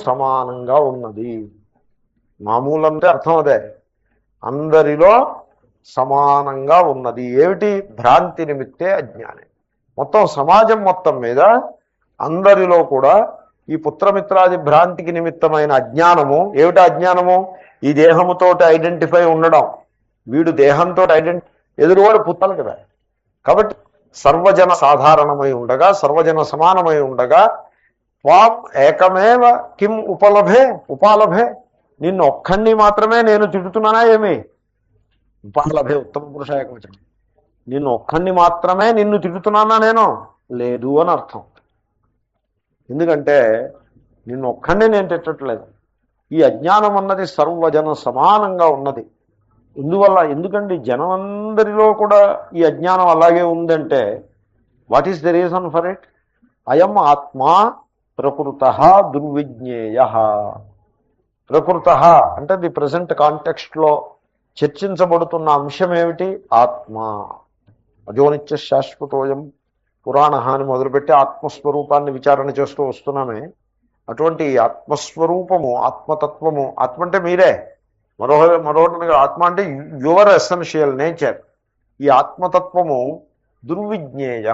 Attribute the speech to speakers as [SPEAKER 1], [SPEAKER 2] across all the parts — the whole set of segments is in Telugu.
[SPEAKER 1] సమానంగా ఉన్నది. మామూలు అంటే అర్థం అదే, అందరిలో సమానంగా ఉన్నది. ఏమిటి? భ్రాంతి నిమిత్తే అజ్ఞానే. మొత్తం సమాజం మొత్తం మీద అందరిలో కూడా ఈ పుత్రమిత్రాది భ్రాంతికి నిమిత్తమైన అజ్ఞానము. ఏమిటి అజ్ఞానము? ఈ దేహముతో ఐడెంటిఫై ఉండడం. వీడు దేహంతో ఎదురువాడు పుత్రాలు కదా. కాబట్టి సర్వజన సాధారణమై ఉండగా, సర్వజన సమానమై ఉండగా, త్వాం ఏకమేవ కిం ఉపాలభే, నిన్ను ఒక్కడిని మాత్రమే నేను తిడుతున్నానా ఏమి? ఉపాలభే ఉత్తమ పురుష ఏకవచనం. నిన్ను ఒక్కడిని మాత్రమే నిన్ను తిడుతున్నానా నేను? లేదు అని అర్థం. ఎందుకంటే నిన్ను ఒక్కడిని నేను తిట్టట్లేదు. ఈ అజ్ఞానం అన్నది సర్వజన సమానంగా ఉన్నది. ఎందుకండి జనమందరిలో కూడా ఈ అజ్ఞానం అలాగే ఉందంటే what is the reason for it? అయం ఆత్మా ప్రకృత దుర్విజ్ఞేయ. ప్రకృత అంటే ది ప్రజెంట్ కాంటెక్స్ట్లో చర్చించబడుతున్న అంశం ఏమిటి? ఆత్మ. అజోనిత్య శాశ్వతోయం పురాణ అని మొదలుపెట్టి ఆత్మస్వరూపాన్ని విచారణ చేస్తూ వస్తున్నామే. అటువంటి ఆత్మస్వరూపము, ఆత్మతత్వము, ఆత్మ అంటే మీరే, మరొకటి ఆత్మ అంటే యువర్ ఎసెన్షియల్ నేచర్. ఈ ఆత్మతత్వము దుర్విజ్ఞేయ.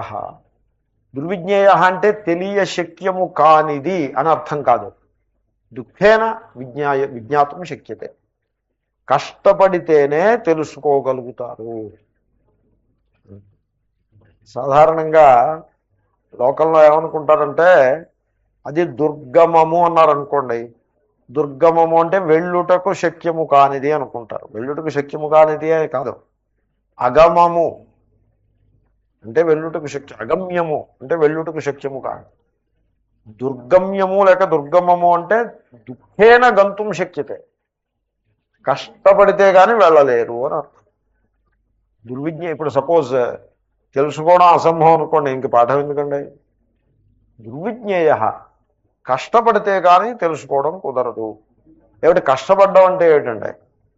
[SPEAKER 1] దుర్విజ్ఞేయ అంటే తెలియశక్యము కానిది అని అర్థం కాదు. దుఃఖేన విజ్ఞాతం శక్యతే. కష్టపడితేనే తెలుసుకోగలుగుతారు. సాధారణంగా లోకంలో ఏమనుకుంటారంటే అది దుర్గమము అన్నారనుకోండి. దుర్గమము అంటే వెళ్ళుటకు శక్యము కానిది అనుకుంటారు. వెళ్ళుటకు శక్యము కానిది అని కాదు. అగమము అంటే వెళ్ళుటకు అగమ్యము అంటే వెళ్ళుటకు శక్యము కాదు. దుర్గమ్యము లేక దుర్గమము అంటే దుఃఖేన గంతుం శక్యతే, కష్టపడితే కానీ వెళ్ళలేరు అని అర్థం. ఇప్పుడు సపోజ్ తెలుసుకోవడం అసంభవం అనుకోండి, ఇంక పాఠం ఎందుకండి? దుర్విజ్ఞేయ, కష్టపడితే కానీ తెలుసుకోవడం కుదరదు. ఏమిటి కష్టపడ్డం అంటే? ఏమిటండి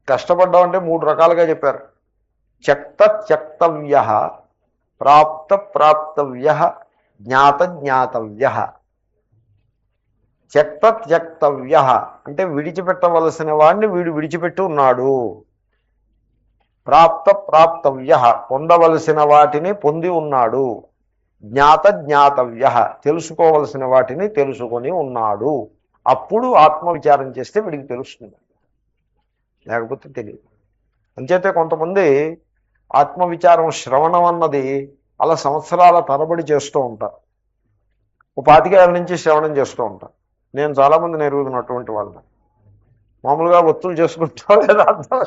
[SPEAKER 1] కష్టపడ్డం అంటే? 3 రకాలుగా చెప్పారు. త్యక్తవ్య, ప్రాప్తవ్య, జ్ఞాతవ్య. త్యక్తవ్య అంటే విడిచిపెట్టవలసిన వాడిని వీడు విడిచిపెట్టి ఉన్నాడు. ప్రాప్తవ్య పొందవలసిన వాటిని పొంది ఉన్నాడు. జ్ఞాతవ్య తెలుసుకోవలసిన వాటిని తెలుసుకొని ఉన్నాడు. అప్పుడు ఆత్మవిచారం చేస్తే వీడికి తెలుస్తుంది, లేకపోతే తెలియదు. అంచేతే కొంతమంది ఆత్మవిచారం శ్రవణం అన్నది అలా సంవత్సరాల తరబడి చేస్తూ ఉంటారు. 25 ఏళ్ళ నుంచి శ్రవణం చేస్తూ ఉంటారు. నేను చాలామంది ఎరుగుతున్నటువంటి వాళ్ళని మామూలుగా ఒత్తులు చేసుకుంటా లేదా అర్థం.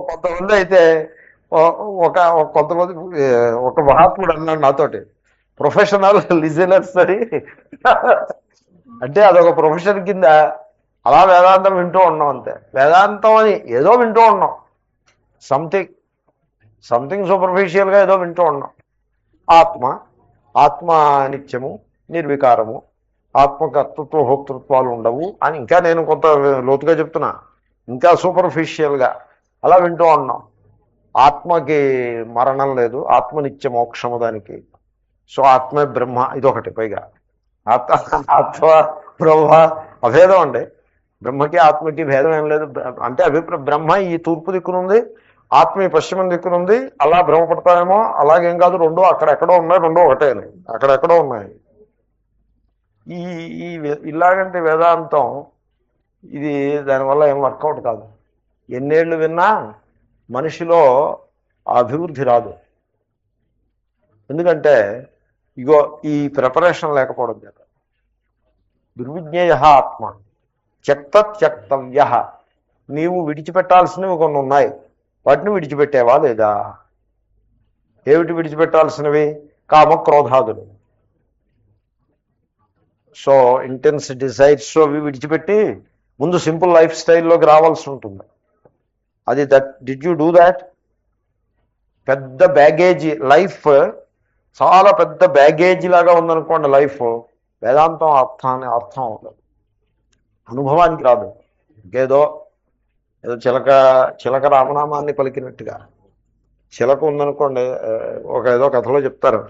[SPEAKER 1] కొంతమంది అయితే కొంతమంది ఒక మహాత్ముడు అన్నాడు నాతోటి, ప్రొఫెషనల్ లిజనర్స్ అని. అంటే అదొక ప్రొఫెషన్ కింద అలా వేదాంతం వింటూ ఉన్నాం అంతే. వేదాంతం అని ఏదో వింటూ ఉన్నాం, సంథింగ్ సూపర్ఫిషియల్గా ఏదో వింటూ ఉన్నాం. ఆత్మ నిత్యము, నిర్వికారము, ఆత్మకర్తృత్వ భోక్తృత్వాలు ఉండవు అని ఇంకా నేను కొంత లోతుగా చెప్తున్నా, ఇంకా సూపర్ఫిషియల్గా అలా వింటూ ఉన్నాం. ఆత్మకి మరణం లేదు, ఆత్మ నిత్య మోక్షము దానికి. సో ఆత్మే బ్రహ్మ, ఇదొకటి. పైగా ఆత్మ బ్రహ్మ అభేదం అండి. బ్రహ్మకి ఆత్మకి భేదం ఏం లేదు. అంటే బ్రహ్మ ఈ తూర్పు దిక్కునుంది, ఆత్మ ఈ పశ్చిమం దిక్కునుంది. అలా భ్రమపడతాయేమో, అలాగేం కాదు. రెండు అక్కడెక్కడో ఉన్నాయి, రెండు ఒకటే అక్కడెక్కడో ఉన్నాయి. ఇలాగంటే వేదాంతం ఇది దానివల్ల ఏం వర్కౌట్ కాదు. ఎన్నేళ్ళు విన్నా మనిషిలో అభివృద్ధి రాదు. ఎందుకంటే ఇగో ఈ ప్రిపరేషన్ లేకపోవడం చేత. దుర్విజ్ఞేయ ఆత్మ త్యక్తవ్య. నీవు విడిచిపెట్టాల్సినవి కొన్ని ఉన్నాయి, వాటిని విడిచిపెట్టేవా లేదా? ఏమిటి విడిచిపెట్టాల్సినవి? కామక్రోధాదులు. సో ఇంటెన్స్ డిజైర్స్ అవి విడిచిపెట్టి ముందు సింపుల్ లైఫ్ స్టైల్లోకి రావాల్సి ఉంటుంది. అది డిడ్ యూ డూ దాట్? పెద్ద బ్యాగేజీ లైఫ్, చాలా పెద్ద బ్యాగేజీ లాగా ఉందనుకోండి లైఫ్. వేదాంతం అర్థం అవుతుంది, అనుభవానికి రాదు. ఏదో చిలక రామనామాన్ని పలికినట్టుగా. చిలక ఉందనుకోండి, ఏదో కథలో చెప్తారు,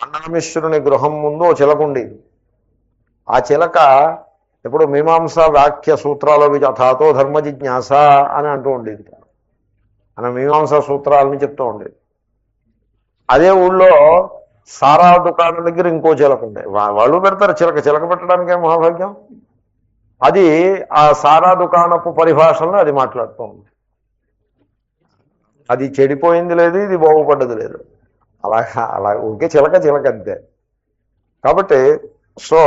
[SPEAKER 1] అన్నామేశ్వరుని గృహం ముందు ఓ చిలక ఉండేది. ఆ చిలక ఎప్పుడు మీమాంసా వాక్య సూత్రాలు యథాతో ధర్మ జిజ్ఞాస అని అంటూ ఉండేది. మన మీమాంసా సూత్రాలని చెప్తూ ఉండేది. అదే ఊళ్ళో సారా దుకాణం దగ్గర ఇంకో చిలక ఉండే. వాళ్ళు పెడతారు చిలక, చిలక పెట్టడానికే మహాభాగ్యం. అది ఆ సారా దుకాణపు పరిభాషలో అది మాట్లాడుతూ ఉంది. అది చెడిపోయింది లేదు, ఇది బాగుపడ్డది లేదు. అలా ఊరికే చిలక చిలక అంతే. కాబట్టి సో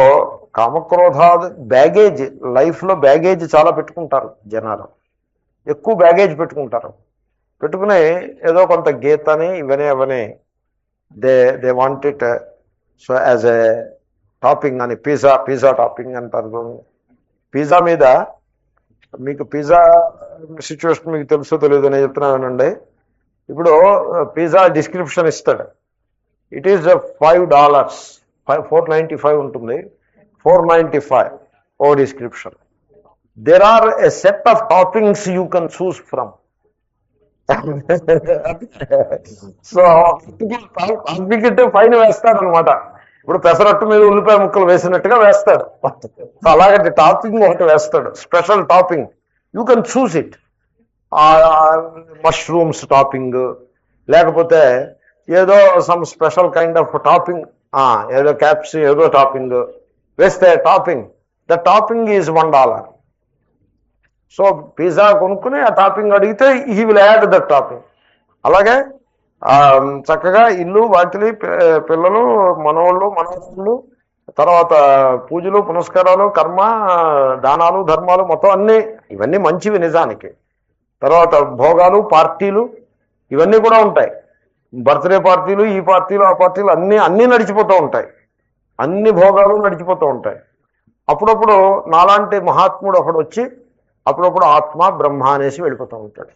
[SPEAKER 1] కామక్రోధాది బ్యాగేజ్, లైఫ్లో బ్యాగేజ్ చాలా పెట్టుకుంటారు జనాలు, ఎక్కువ బ్యాగేజ్ పెట్టుకుంటారు. పెట్టుకుని ఏదో కొంత గీతని ఇవనే అవనే they want it so as a topping అని. పిజ్జా టాపింగ్ అంటారు. పిజ్జా మీద మీకు పిజ్జా సిచ్యువేషన్ మీకు తెలుసో తెలియదు నేను చెప్తున్నానండి. ఇప్పుడు పిజ్జా డిస్క్రిప్షన్ ఇస్తాడు. ఇట్ ఈజ్ $5, $4.95 ఉంటుంది, $4.95 ఓ description. There are a set of toppings you can choose from. So అప్పికిట్టే ఫైన్ వేస్తాడు అనమాట. ఇప్పుడు పెసరట్టు మీద ఉల్లిపాయ ముక్కలు వేసినట్టుగా వేస్తాడు. అలాగే టాపింగ్ ఒకటి వేస్తాడు, special topping. You can choose it. Mushrooms topping, లేకపోతే ఏదో some special kind of topping, ఏదో క్యాప్స్ ఏదో టాపింగ్ వేస్తే topping, the topping is $1. So pizza కొనుక్కుని ఆ టాపింగ్ అడిగితే he will add the topping. అలాగే చక్కగా ఇల్లు వాకిలి పిల్లలు మనవాళ్ళు మనవాళ్ళు, తర్వాత పూజలు పునస్కారాలు కర్మ దానాలు ధర్మాలు మొత్తం అన్నీ ఇవన్నీ మంచివి నిజానికి. తర్వాత భోగాలు పార్టీలు ఇవన్నీ కూడా ఉంటాయి. బర్త్డే పార్టీలు ఈ పార్టీలు ఆ పార్టీలు అన్నీ నడిచిపోతూ ఉంటాయి. అన్ని భోగాలు నడిచిపోతూ ఉంటాయి. అప్పుడప్పుడు నాలాంటి మహాత్ముడు ఒకడు వచ్చి అప్పుడప్పుడు ఆత్మ బ్రహ్మ అనేసి వెళ్ళిపోతూ ఉంటాడు.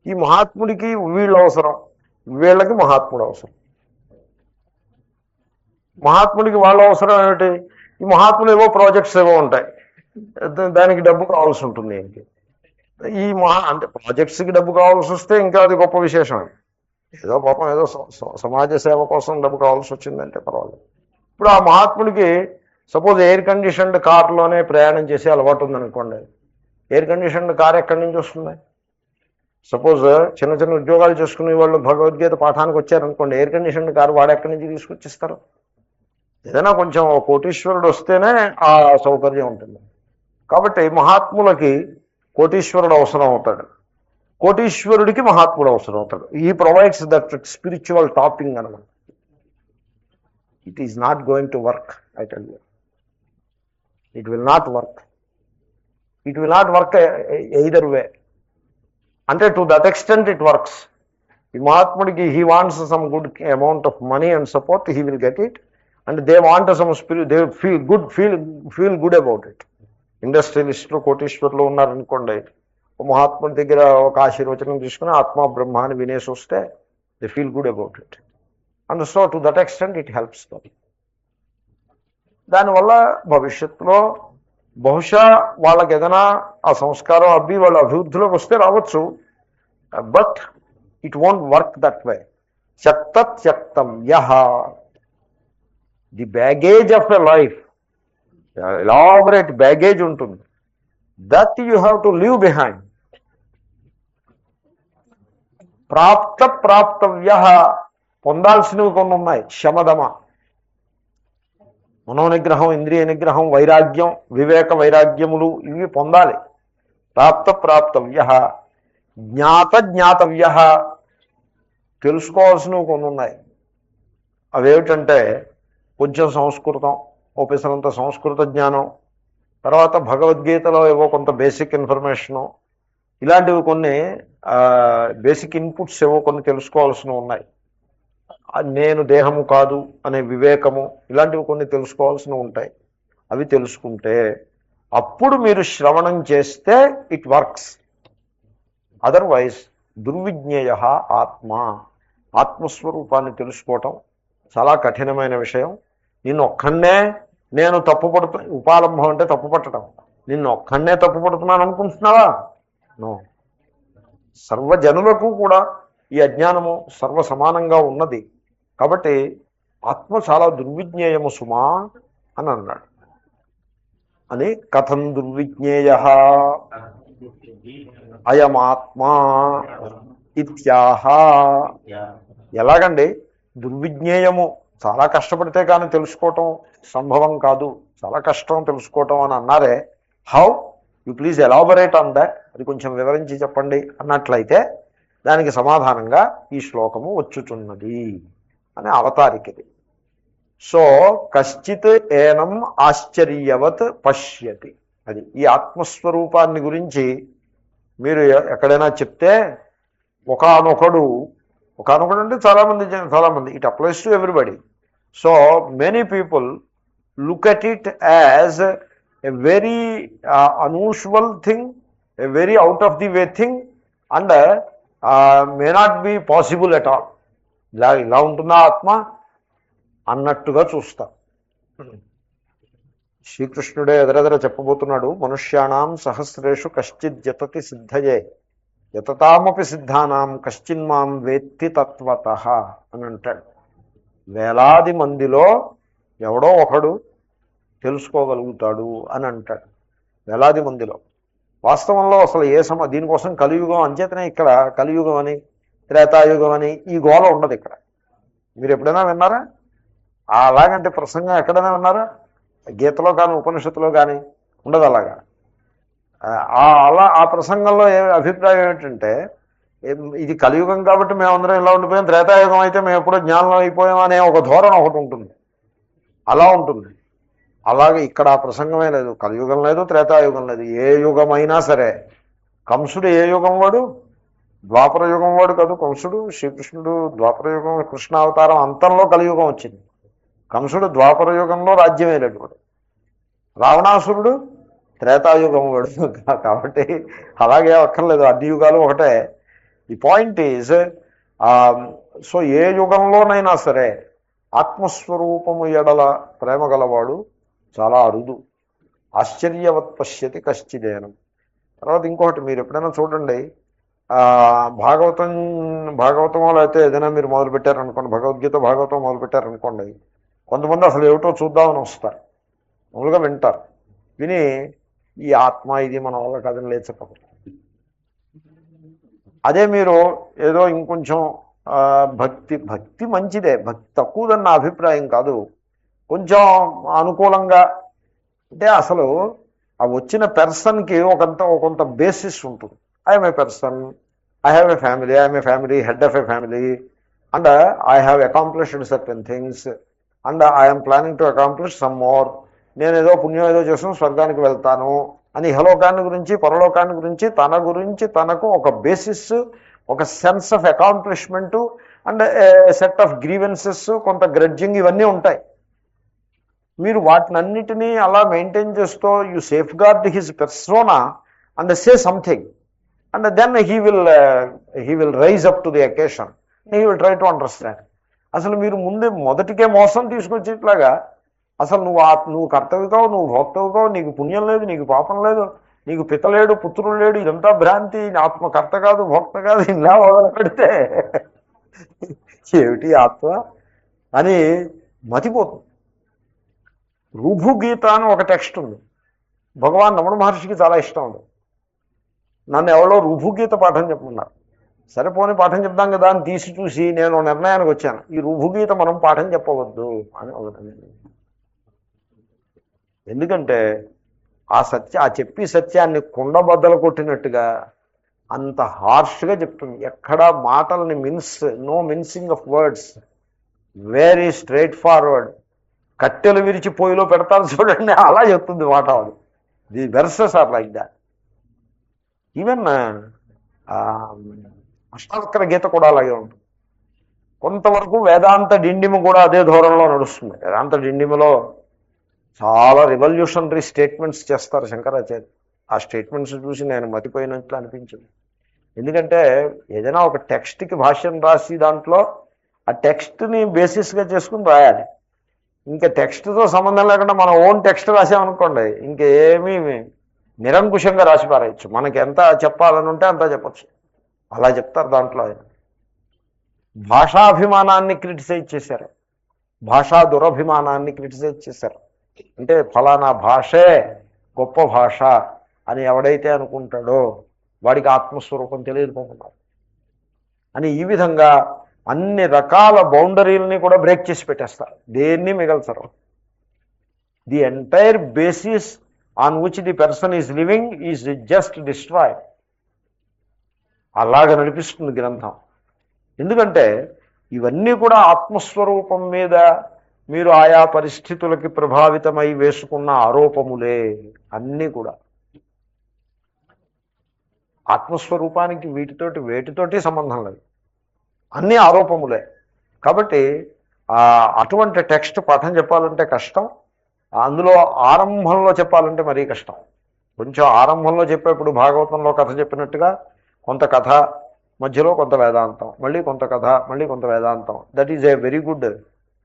[SPEAKER 1] ఈ మహాత్ముడికి వీళ్ళు అవసరం, వీళ్ళకి మహాత్ముడు అవసరం. మహాత్ముడికి వాళ్ళ అవసరం ఏమిటి? ఈ మహాత్ములు ఏవో ప్రాజెక్ట్స్ ఏవో ఉంటాయి, దానికి డబ్బు కావాల్సి ఉంటుంది. ఏంటి ఈ అంటే ప్రాజెక్ట్స్కి డబ్బు కావాల్సి వస్తే ఇంకా అది గొప్ప విశేషం. ఏదో పాపం ఏదో సమాజ సేవ కోసం డబ్బు కావాల్సి వచ్చిందంటే పర్వాలేదు. ఇప్పుడు ఆ మహాత్ముడికి సపోజ్ ఎయిర్ కండిషన్డ్ కార్లోనే ప్రయాణం చేసే అలవాటు ఉందనుకోండి. ఎయిర్ కండిషన్డ్ కార్ ఎక్కడి నుంచి వస్తుంది? సపోజ్ చిన్న చిన్న ఉద్యోగాలు చేసుకునే వాళ్ళు భగవద్గీత పాఠానికి వచ్చారనుకోండి, ఎయిర్ కండిషన్డ్ కారు వాడు ఎక్కడి నుంచి తీసుకొచ్చిస్తారు? ఏదైనా కొంచెం కోటీశ్వరుడు వస్తేనే ఆ సౌకర్యం ఉంటుంది. కాబట్టి మహాత్ములకి కోటీశ్వరుడు అవసరం అవుతాడు, కోటీశ్వరుడికి మహాత్ముడు అవసరం అవుతాడు. ఈ ప్రొవైడ్స్ దట్ స్పిరిచువల్ టాపింగ్ అనమాట. It is not going to work, I tell you. It will not work. It will not work either way. అంటే to that extent it works. ఈ మహాత్ముడికి he wants some good amount of money and support, he will get it. And they want some spirit, they feel good about it. ఇండస్ట్రియలిస్టులు కోటీశ్వరులు ఉన్నారనుకోండి, మహాత్ముడి దగ్గర ఒక ఆశీర్వచనం తీసుకుని ఆత్మ బ్రహ్మ అని వినేసి వస్తే they feel good about it. And so to that extent it helps them. దానివల్ల భవిష్యత్తులో బహుశా వాళ్ళకి ఏదైనా ఆ సంస్కారం అబ్బి వాళ్ళ అభివృద్ధిలోకి వస్తే రావచ్చు. But it won't work that way. త్యక్తం యహ, the baggage of a life, elaborate baggage ఉంటుంది. That you have to leave behind. ప్రాప్తవ్య, పొందాల్సినవి కొన్ని ఉన్నాయి. శమదమ, మనోనిగ్రహం, ఇంద్రియ నిగ్రహం, వైరాగ్యం, వివేక వైరాగ్యములు ఇవి పొందాలి. ప్రాప్తవ్య. జ్ఞాతవ్య, తెలుసుకోవాల్సినవి కొన్ని ఉన్నాయి. అవేమిటంటే కొంచెం సంస్కృతం, ఓపెసరంత సంస్కృత జ్ఞానం, తర్వాత భగవద్గీతలో ఏవో కొంత బేసిక్ ఇన్ఫర్మేషను, ఇలాంటివి కొన్ని బేసిక్ ఇన్పుట్స్ ఏవో కొన్ని తెలుసుకోవాల్సినవి ఉన్నాయి. నేను దేహము కాదు అనే వివేకము, ఇలాంటివి కొన్ని తెలుసుకోవాల్సినవి ఉంటాయి. అవి తెలుసుకుంటే అప్పుడు మీరు శ్రవణం చేస్తే ఇట్ వర్క్స్. అదర్వైజ్ దుర్విజ్ఞేయ ఆత్మ, ఆత్మస్వరూపాన్ని తెలుసుకోవటం చాలా కఠినమైన విషయం. నిన్నొక్కడే నేను తప్పుపడుతు, ఉపాలంభం అంటే తప్పుపట్టడం. నిన్నొక్కడే తప్పుపడుతున్నాను అనుకుంటున్నావా? నో. సర్వజనులకు కూడా ఈ అజ్ఞానము సర్వ సమానంగా ఉన్నది. కాబట్టి ఆత్మ చాలా దుర్విజ్ఞేయము సుమా అని అన్నాడు. అని కథం దుర్విజ్ఞేయ అయమాత్మా ఇత్యాహ. ఎలాగండి దుర్విజ్ఞేయము, చాలా కష్టపడితే కానీ తెలుసుకోవటం సంభవం కాదు, చాలా కష్టం తెలుసుకోవటం అని అన్నారే. How you please elaborate on that, అది కొంచెం వివరించి చెప్పండి అన్నట్లయితే దానికి సమాధానంగా ఈ శ్లోకము వచ్చుచున్నది అని అవతారికది. సో కశ్చిత్ ఏనం ఆశ్చర్యవత్ పశ్యతి. అది ఈ ఆత్మస్వరూపాన్ని గురించి మీరు ఎక్కడైనా చెప్తే ఒకానొకడు అంటే చాలామంది it applies to everybody. So many people look at it as a very unusual thing, a very out of the way thing, and may not be possible at all. ఇలా ఉంటుందా ఆత్మ అన్నట్టుగా చూస్తా. శ్రీకృష్ణుడే ఎదరెదర చెప్పబోతున్నాడు, మనుష్యాణం సహస్రేషు కశ్చిత్ జతతి సిద్ధయే యతతామపి సిద్ధానాం కశ్చిన్మాం వేత్తి తత్వతః అని అంటాడు. వేలాది మందిలో ఎవడో ఒకడు తెలుసుకోగలుగుతాడు అని అంటాడు. వేలాది మందిలో. వాస్తవంలో అసలు దీనికోసం కలియుగం అంచేతనే ఇక్కడ కలియుగం అని త్రేతాయుగం అని ఈ గోళ ఉండదు ఇక్కడ. మీరు ఎప్పుడైనా విన్నారా? అలాగంటే ప్రసంగం ఎక్కడైనా విన్నారా? గీతలో కానీ ఉపనిషత్తులో కానీ ఉండదు అలాగా. ఆ ప్రసంగంలో అభిప్రాయం ఏమిటంటే, ఇది కలియుగం కాబట్టి మేమందరం ఇలా ఉండిపోయాం, త్రేతాయుగం అయితే మేము ఎప్పుడో జ్ఞానం అయిపోయాం అనే ఒక ధోరణ ఒకటి ఉంటుంది. అలా ఉంటుంది. అలాగే ఇక్కడ ఆ ప్రసంగమే లేదు. కలియుగం లేదు, త్రేతాయుగం లేదు. ఏ యుగమైనా సరే. కంసుడు ఏ యుగం వాడు? ద్వాపర యుగం వాడు కాదు కంసుడు. శ్రీకృష్ణుడు ద్వాపర యుగం, కృష్ణావతారం అంతంలో కలియుగం వచ్చింది. కంసుడు ద్వాపర యుగంలో రాజ్యం వేయలేడు వాడు. రావణాసురుడు త్రేతాయుగం వాడు. కాబట్టి అలాగే అక్కర్లేదు, అన్ని యుగాలు ఒకటే. ది పాయింట్ ఈజ్, సో ఏ యుగంలోనైనా సరే ఆత్మస్వరూపము ఎడల ప్రేమ గలవాడు చాలా అరుదు. ఆశ్చర్యవత్ పశ్యతి కశ్చిదేనం. తర్వాత ఇంకొకటి మీరు ఎప్పుడైనా చూడండి, భాగవతంలో అయితే ఏదైనా మీరు మొదలుపెట్టారనుకోండి, భగవద్గీత భాగవతం మొదలుపెట్టారనుకోండి, కొంతమంది అసలు ఏమిటో చూద్దామని వస్తారు. మామూలుగా వింటారు. విని ఈ ఆత్మ ఇది మన వల్ల కథను లేచకపోతే, అదే మీరు ఏదో ఇంకొంచెం భక్తి మంచిదే, భక్తి తక్కువదని నా అభిప్రాయం కాదు, కొంచెం అనుకూలంగా అంటే అసలు ఆ వచ్చిన పర్సన్కి కొంత బేసిస్ ఉంటుంది. I'm a person, I have a family, I'm a family, head of a family, and I have accomplished certain things, and I'm planning to accomplish some more. నేను ఏదో పుణ్యం ఏదో చేస్తాను, స్వర్గానికి వెళ్తాను అని ఇహలోకాన్ని గురించి పరలోకాన్ని గురించి తనకు ఒక బేసిస్, ఒక sense of accomplishment, and set of grievances, కొంత గ్రడ్జింగ్, ఇవన్నీ ఉంటాయి. మీరు వాటినన్నిటినీ అలా మెయింటైన్ చేస్తూ you safeguard his persona and say something, and then he will rise up to the occasion, he will try to understand. అసలు మీరు మొదటికే మోసం తీసుకొచ్చేట్లాగా అసలు నువ్వు కర్తవి కావు, నువ్వు భోక్తవి కావు, నీకు పుణ్యం లేదు, నీకు పాపం లేదు, నీకు పిత లేడు, పుత్రుడు లేడు, ఇదంతా భ్రాంతి, ఆత్మ కర్త కాదు, భోక్త కాదు, ఇలా మొదలు పెడితే ఏమిటి ఆత్మ అని మతిపోతుంది. రుభుగీత అని ఒక టెక్స్ట్ ఉంది. భగవాన్ రమణ మహర్షికి చాలా ఇష్టం ఉంది. నన్ను ఎవరో రుభుగీత పాఠం చెప్పమన్నారు. సరిపోని పాఠం చెప్దాం కదా అని తీసి చూసి నేను నిర్ణయానికి వచ్చాను, ఈ రుభుగీత మనం పాఠం చెప్పవద్దు అని ఒకటి. ఎందుకంటే ఆ చెప్పి సత్యాన్ని కుండబద్దలు కొట్టినట్టుగా అంత హార్ష్గా చెప్తుంది. ఎక్కడ మాటల్ని no mincing of words, very straightforward. కట్టెలు విరిచి పొయ్యిలో పెడతారు చూడండి, అలా చెప్తుంది మాట. The verses are like that. Even Ashtavakra Gita కూడా అలాగే ఉంటుంది. కొంతవరకు వేదాంత డిండిమ కూడా అదే ధోరణిలో నడుస్తుంది. వేదాంత డిండిమలో చాలా రివల్యూషనరీ స్టేట్మెంట్స్ చేస్తారు శంకరాచార్య. ఆ స్టేట్మెంట్స్ చూసి నేను మతిపోయినట్లు అనిపించింది. ఎందుకంటే ఏదైనా ఒక టెక్స్ట్కి భాష్యం రాసి దాంట్లో ఆ టెక్స్ట్ని బేసిస్గా చేసుకుని రాయాలి. ఇంకా టెక్స్ట్తో సంబంధం లేకుండా మనం ఓన్ టెక్స్ట్ రాసామనుకోండి, ఇంకేమీ నిరంకుశంగా రాసి పారేయచ్చు. మనకి ఎంత చెప్పాలని ఉంటే అంత చెప్పచ్చు. అలా చెప్తారు దాంట్లో. ఆయన భాషాభిమానాన్ని క్రిటిసైజ్ చేశారు. భాషా దురభిమానాన్ని క్రిటిసైజ్ చేశారు. అంటే ఫలానా భాషే గొప్ప భాష అని ఎవడైతే అనుకుంటాడో వాడికి ఆత్మస్వరూపం తెలియకపోతున్నారు అని ఈ విధంగా అన్ని రకాల బౌండరీలని కూడా బ్రేక్ చేసి పెట్టేస్తారు. దేన్ని మిగల్చరు. The entire basis on which the person is living is just destroyed. అలాగ నడిపిస్తుంది గ్రంథం. ఎందుకంటే ఇవన్నీ కూడా ఆత్మస్వరూపం మీద మీరు ఆయా పరిస్థితులకి ప్రభావితమై వేసుకున్న ఆరోపములే. అన్నీ కూడా ఆత్మస్వరూపానికి వేటితోటి సంబంధం లేదు, అన్నీ ఆరోపములే. కాబట్టి అటువంటి టెక్స్ట్ పాఠం చెప్పాలంటే కష్టం. అందులో ఆరంభంలో చెప్పాలంటే మరీ కష్టం. కొంచెం ఆరంభంలో చెప్పేప్పుడు భాగవతంలో కథ చెప్పినట్టుగా కొంత కథ, మధ్యలో కొంత వేదాంతం, మళ్ళీ కొంత కథ, మళ్ళీ కొంత వేదాంతం. That is a very good.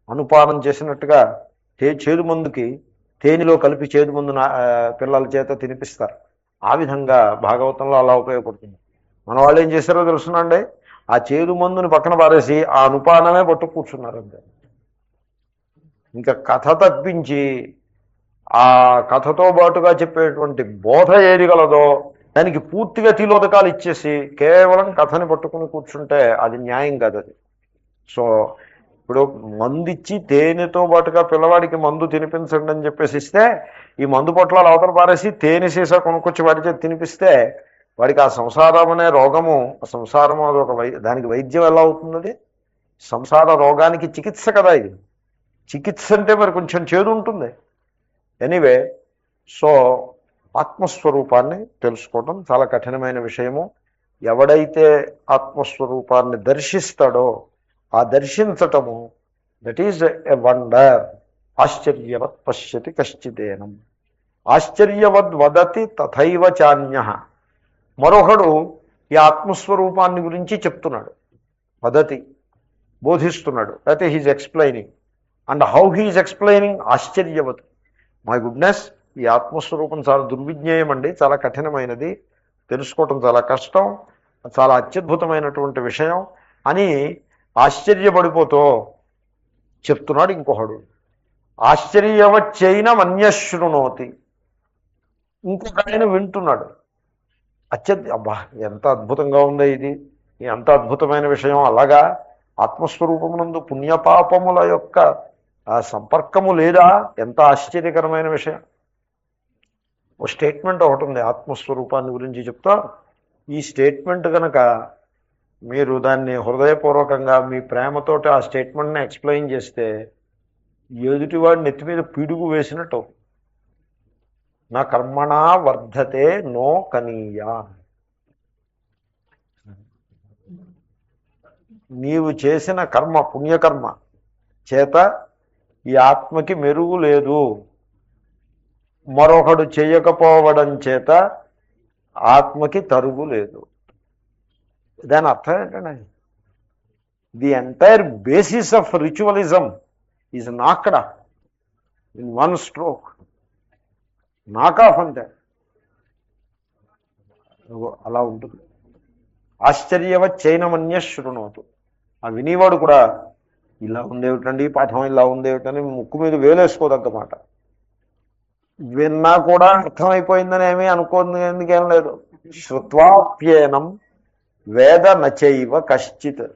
[SPEAKER 1] అనుపానం చేసినట్టుగా చేదు మందుకి తేనెలో కలిపి చేదు మందు పిల్లల చేత తినిపిస్తారు. ఆ విధంగా భాగవతంలో అలా ఉపయోగపడుతుంది. మన వాళ్ళు ఏం చేశారో తెలుసునండి, ఆ చేదు మందుని పక్కన పారేసి ఆ అనుపానమే పట్టు కూర్చున్నారు అంతే. ఇంకా కథ తప్పించి ఆ కథతో పాటుగా చెప్పేటువంటి బోధ ఏది గలదో దానికి పూర్తిగా తిలోదకాలు ఇచ్చేసి కేవలం కథని పట్టుకుని కూర్చుంటే అది న్యాయం కాదు. అది సో ఇప్పుడు మందు ఇచ్చి తేనెతో పాటుగా పిల్లవాడికి మందు తినిపించండి అని చెప్పేసి ఇస్తే ఈ మందు పొట్లాలు అవతల పారేసి తేనె సీసా కొనుక్కొచ్చి వాడి చేతి తినిపిస్తే వాడికి ఆ సంసారం అనే రోగము, సంసారము అదొక దానికి వైద్యం ఎలా అవుతుంది? సంసార రోగానికి చికిత్స కదా ఇది. చికిత్స అంటే మరి కొంచెం చేదు ఉంటుంది. ఎనీవే, సో ఆత్మస్వరూపాన్ని తెలుసుకోవడం చాలా కఠినమైన విషయము. ఎవడైతే ఆత్మస్వరూపాన్ని దర్శిస్తాడో ఆ దర్శించటము దట్ ఈజ్ ఎ వండర్. ఆశ్చర్యవత్ పశ్యతి కశ్చిదేనం, ఆశ్చర్యవద్ వదతి తథైవ చాన్యః. మరొకడు ఈ ఆత్మస్వరూపాన్ని గురించి చెప్తున్నాడు, వదతి బోధిస్తున్నాడు, అయితే he's explaining. And how he's explaining? ఆశ్చర్యవత్. మై గుడ్నెస్, ఈ ఆత్మస్వరూపం చాలా దుర్విజ్ఞేయం అండి, చాలా కఠినమైనది, తెలుసుకోవటం చాలా కష్టం, చాలా అత్యద్భుతమైనటువంటి విషయం అని ఆశ్చర్యపడిపోతూ చెప్తున్నాడు ఇంకొకడు. ఆశ్చర్యవచ్చైన మన్యశృణోతి. ఇంకొక ఆయన వింటున్నాడు. అబ్బా ఎంత అద్భుతంగా ఉందో ఇది, ఎంత అద్భుతమైన విషయం. అలాగా ఆత్మస్వరూపమునందు పుణ్యపాపముల యొక్క సంపర్కము లేదా? ఎంత ఆశ్చర్యకరమైన విషయం. ఓ స్టేట్మెంట్ ఒకటి ఉంది ఆత్మస్వరూపాన్ని గురించి చెప్తా. ఈ స్టేట్మెంట్ కనుక మీరు దాన్ని హృదయపూర్వకంగా మీ ప్రేమతోటి ఆ స్టేట్మెంట్ని ఎక్స్ప్లెయిన్ చేస్తే ఎదుటివాడి నెత్తి మీద పిడుగు వేసినట్టు. నా కర్మణా వర్ధతే నో కనీయా. నీవు చేసిన కర్మ, పుణ్యకర్మ చేత ఈ ఆత్మకి మెరుగు లేదు, మరొకడు చేయకపోవడం చేత ఆత్మకి తరుగు లేదు. దాని అర్థం ఏంటండి? The entire basis of ritualism is knocked in one stroke. నాక్ ఆఫ్ అంటే అలా ఉంటుంది. ఆశ్చర్యవచ్చైనమన్య శృణోతు. ఆ వినేవాడు కూడా ఇలా ఉందేమిటండి పాఠం, ఇలా ఉందేమిటని ముక్కు మీద వేలేసుకోదగ్గ మాట. విన్నా కూడా అర్థమైపోయిందని ఏమీ అనుకోందుకేం లేదు. శ్రుత్వాప్యేనం వేద నచైవ కశ్చిత్.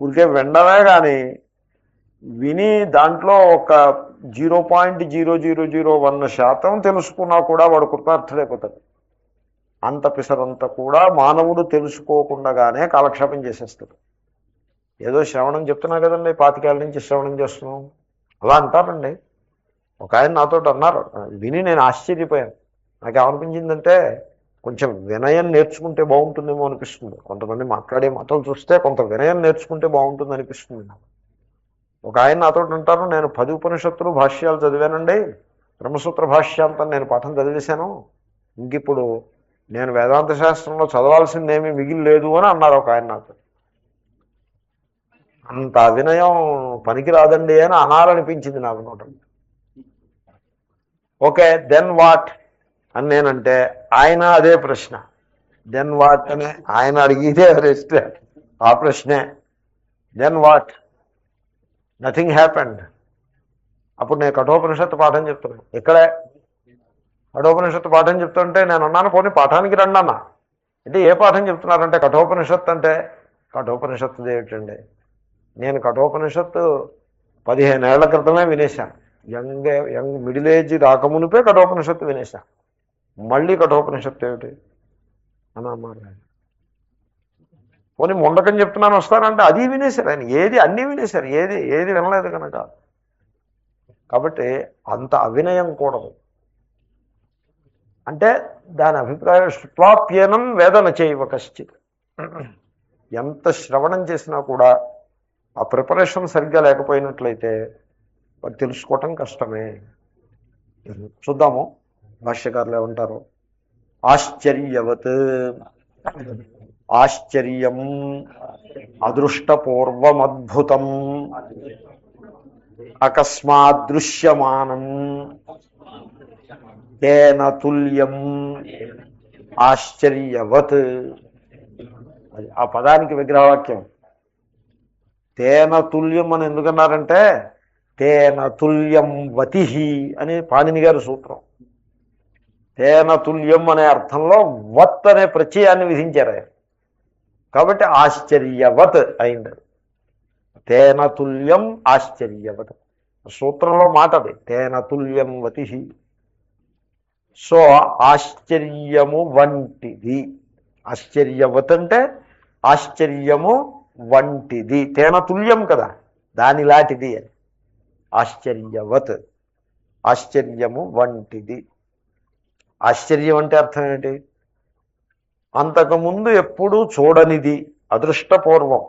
[SPEAKER 1] ఊరికే వినడమే కానీ విని దాంట్లో ఒక 0.0001% తెలుసుకున్నా కూడా వాడు కృతార్థుడైపోతాడు. అంత పిసరంత కూడా మానవుడు తెలుసుకోకుండానే కాలక్షేపం చేసేస్తాడు. ఏదో శ్రవణం చెప్తున్నా కదండి, 25 ఏళ్ళ నుంచి శ్రవణం చేస్తున్నాం అలా అంటారండి. ఒక ఆయన నాతో అన్నారు, విని నేను ఆశ్చర్యపోయాను. నాకేమనిపించిందంటే కొంచెం వినయం నేర్చుకుంటే బాగుంటుందేమో అనిపిస్తుంది. కొంతమంది మాట్లాడే మాటలు చూస్తే కొంత వినయం నేర్చుకుంటే బాగుంటుంది అనిపిస్తుంది నాకు. ఒక ఆయన నాతో అంటారు, నేను 10 ఉపనిషత్తులు భాష్యాలు చదివానండి, బ్రహ్మసూత్ర భాష్యాంతం నేను పాఠం చదివేశాను, ఇంకిప్పుడు నేను వేదాంత శాస్త్రంలో చదవాల్సిందేమీ మిగిలి లేదు అని అన్నారు ఒక ఆయన నాతో. అంత అవినయం పనికి రాదండి అని అనాలనిపించింది నాకు నోట. ఓకే, దెన్ వాట్ అని నేనంటే ఆయన అదే ప్రశ్న. దెన్ వాట్ అని ఆయన అడిగితే ప్రశ్న ఆ ప్రశ్నే. Then what? Nothing happened. అప్పుడు నేను కఠోపనిషత్తు పాఠం చెప్తున్నాను. ఇక్కడే కఠోపనిషత్తు పాఠం చెప్తుంటే నేను అన్నాను, పోనీ పాఠానికి రండి అన్న. అంటే ఏ పాఠం చెప్తున్నారంటే కఠోపనిషత్తు అంటే, కఠోపనిషత్తు ఏమిటండి, నేను కఠోపనిషత్తు 15 ఏళ్ల క్రితమే వినేశాను. యంగ్ మిడిల్ ఏజ్ రాకమునిపే కఠోపనిషత్తు వినేశాను. మళ్ళీ కఠోపనిషత్తు ఏమిటి అని అన్నారు. పోనీ ముండకం చెప్తున్నాను వస్తానంటే అది వినేశారు ఆయన. అన్నీ వినేశారు, ఏది వినలేదు కనుక. కాబట్టి అంత అవినయం కూడదు. అంటే దాని అభిప్రాయం శృత్వాప్యేనం వేదన చేయవ కశ్చిత్. ఎంత శ్రవణం చేసినా కూడా ఆ ప్రిపరేషన్ సరిగ్గా లేకపోయినట్లయితే అది తెలుసుకోవటం కష్టమే. చూద్దాము భాష్యకారులు ఏమంటారు. ఆశ్చర్యవత్, ఆశ్చర్యం అదృష్టపూర్వమద్భుతం అకస్మాదృశ్యమానం తేన తుల్యం ఆశ్చర్యవత్. ఆ పదానికి విగ్రహవాక్యం. తేన తుల్యం అని ఎందుకన్నారంటే తేన తుల్యం వతి అని పాణిని గారి సూత్రం. తేన తుల్యం అనే అర్థంలో వత్ అనే ప్రత్యయాన్ని విధించారు ఆయన. కాబట్టి ఆశ్చర్యవత్ అయింది. తేన తుల్యం ఆశ్చర్యవత్ సూత్రంలో మాట అది. తేన తుల్యం వతి. సో ఆశ్చర్యము వంటిది. ఆశ్చర్యవత్ అంటే ఆశ్చర్యము వంటిది. తేన తుల్యం కదా, దానిలాంటిది అని. ఆశ్చర్యవత్, ఆశ్చర్యము వంటిది. ఆశ్చర్యం అంటే అర్థం ఏంటి? అంతకుముందు ఎప్పుడూ చూడనిది, అదృష్టపూర్వం,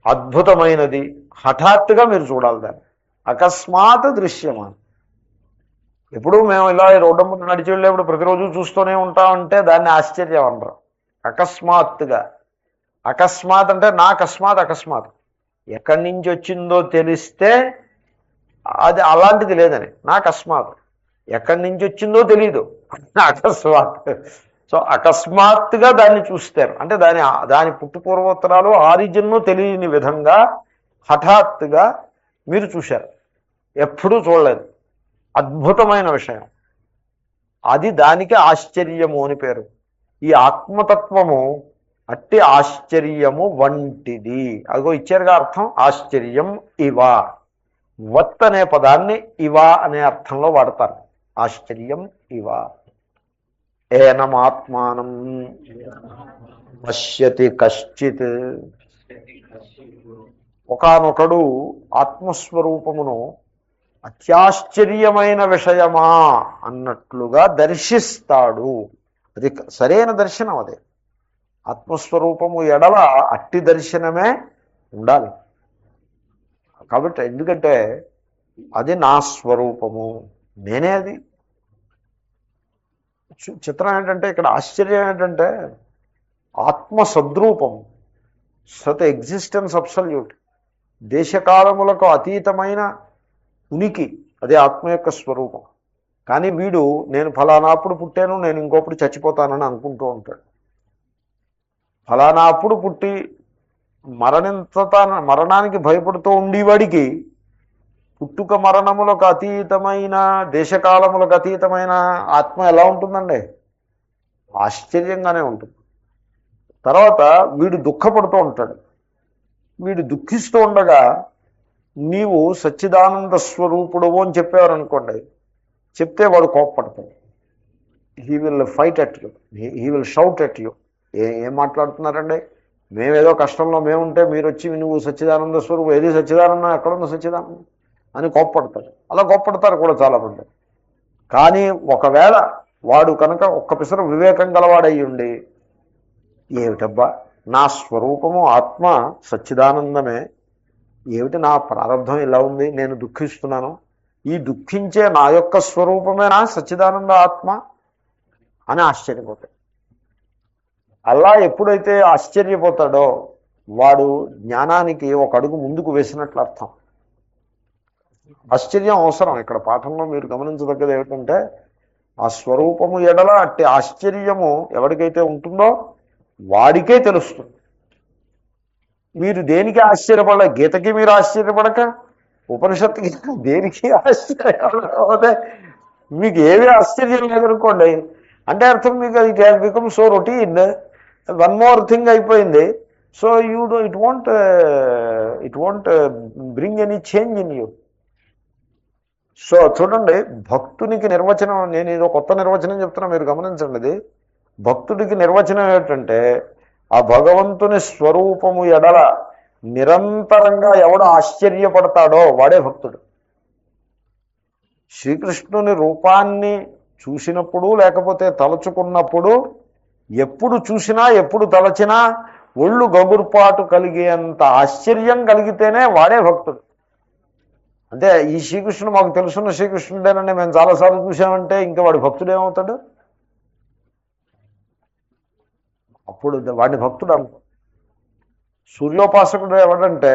[SPEAKER 1] అద్భుతమైనది, హఠాత్తుగా మీరు చూడాలి దాన్ని. అకస్మాత్ దృశ్యమాన్. ఎప్పుడు మేము ఇలా రోడ్డు ముందు నడిచి వెళ్ళేప్పుడు ప్రతిరోజు చూస్తూనే ఉంటామంటే దాన్ని ఆశ్చర్యం అనరు. అకస్మాత్తుగా. అకస్మాత్ అంటే నా అకస్మాత్. అకస్మాత్ ఎక్కడి నుంచి వచ్చిందో తెలిస్తే అది అలాంటిది లేదని. నా అకస్మాత్ ఎక్కడి నుంచి వచ్చిందో తెలీదు, అకస్మాత్. సో అకస్మాత్తుగా దాన్ని చూస్తారు అంటే దాని పుట్టుపూర్వోత్తరాలు ఆరిజిన్ను తెలియని విధంగా హఠాత్తుగా మీరు చూశారు. ఎప్పుడూ చూడలేదు. అద్భుతమైన విషయం అది. దానికి ఆశ్చర్యము అని పేరు. ఈ ఆత్మతత్వము అట్టి ఆశ్చర్యము వంటిది. అగో ఇచ్చారుగా అర్థం. ఆశ్చర్యం ఇవ. వత్ అనే పదాన్ని ఇవ అనే అర్థంలో వాడతారు. ఆశ్చర్యం ఇవ. ఏనమాత్మానం పశ్యతి కశ్చిత్. ఒకానొకడు ఆత్మస్వరూపమును అత్యాశ్చర్యమైన విషయమా అన్నట్లుగా దర్శిస్తాడు. అది సరైన దర్శనం. అదే ఆత్మస్వరూపము ఎడల అట్టి దర్శనమే ఉండాలి. కాబట్టి ఎందుకంటే అది నా స్వరూపము, నేనే అది. చిత్రం ఏంటంటే ఇక్కడ ఆశ్చర్యం ఏంటంటే ఆత్మ సద్రూపము, సత్ ఎగ్జిస్టెన్స్ అబ్సల్యూట్, దేశకాలములకు అతీతమైన ఉనికి, అదే ఆత్మ యొక్క స్వరూపం. కానీ వీడు నేను ఫలానాప్పుడు పుట్టాను, నేను ఇంకోప్పుడు చచ్చిపోతానని అనుకుంటూ ఉంటాడు. ఫలానా అప్పుడు పుట్టి మరణానికి భయపడుతూ ఉండేవాడికి పుట్టుక మరణములకు అతీతమైన, దేశకాలములకు అతీతమైన ఆత్మ ఎలా ఉంటుందండి? ఆశ్చర్యంగానే ఉంటుంది. తర్వాత వీడు దుఃఖపడుతూ ఉంటాడు. వీడు దుఃఖిస్తూ ఉండగా నీవు సచ్చిదానంద స్వరూపుడవు అని చెప్పేవారనుకోండి, చెప్తే వాడు కోప్పడతాడు. He will fight at you, he will shout at you. ఏం మాట్లాడుతున్నారండి, మేమేదో కష్టంలో మేముంటే మీరు వచ్చి నువ్వు సచ్చిదానంద స్వరూపు, ఏది సచ్చిదానందం, ఎక్కడుందో సచ్చిదానందం అని కోప్పడతాడు. అలా కోప్పడతారు కూడా చాలామంది. కానీ ఒకవేళ వాడు కనుక ఒక్క పిసరు వివేకం గలవాడయ్యి ఉండి, ఏమిటబ్బా నా స్వరూపము ఆత్మ సచ్చిదానందమే, ఏమిటి నా ప్రారంభం ఇలా ఉంది, నేను దుఃఖిస్తున్నాను, ఈ దుఃఖించే నా యొక్క స్వరూపమేనా సచ్చిదానంద ఆత్మ అని ఆశ్చర్యపోతాడు. అలా ఎప్పుడైతే ఆశ్చర్యపోతాడో వాడు జ్ఞానానికి ఒక అడుగు ముందుకు వేసినట్లు అర్థం. ఆశ్చర్యం అవసరం. ఇక్కడ పాఠంలో మీరు గమనించదగ్గది ఏమిటంటే ఆ స్వరూపము ఎడల అట్టి ఆశ్చర్యము ఎవరికైతే ఉంటుందో వాడికే తెలుస్తుంది. మీరు దేనికి ఆశ్చర్యపడలే, గీతకి మీరు ఆశ్చర్యపడక ఉపనిషత్తుకి దేనికి ఆశ్చర్యం లేకపోతే మీకు ఏమీ ఆశ్చర్యం లేదనుకోండి, అంటే అర్థం మీకు it has become so routine, one more thing అయిపోయింది. So you do it won't bring any change in you. సో చూడండి, భక్తునికి నిర్వచనం, నేను ఏదో కొత్త నిర్వచనం చెప్తున్నా, మీరు గమనించండి. అది భక్తుడికి నిర్వచనం ఏంటంటే, ఆ భగవంతుని స్వరూపము ఎడల నిరంతరంగా ఎవడు ఆశ్చర్యపడతాడో వాడే భక్తుడు. శ్రీకృష్ణుని రూపాన్ని చూసినప్పుడు లేకపోతే తలచుకున్నప్పుడు, ఎప్పుడు చూసినా ఎప్పుడు తలచినా ఒళ్ళు గగుర్పాటు కలిగేంత ఆశ్చర్యం కలిగితేనే వాడే భక్తుడు. అంటే ఈ శ్రీకృష్ణుడు మాకు తెలుసున్న శ్రీకృష్ణుడేనండి, మేము చాలాసార్లు చూసామంటే ఇంకా వాడి భక్తుడు ఏమవుతాడు? అప్పుడు వాడిని భక్తుడు అనుకో. సూర్యోపాసకుడు ఎవడంటే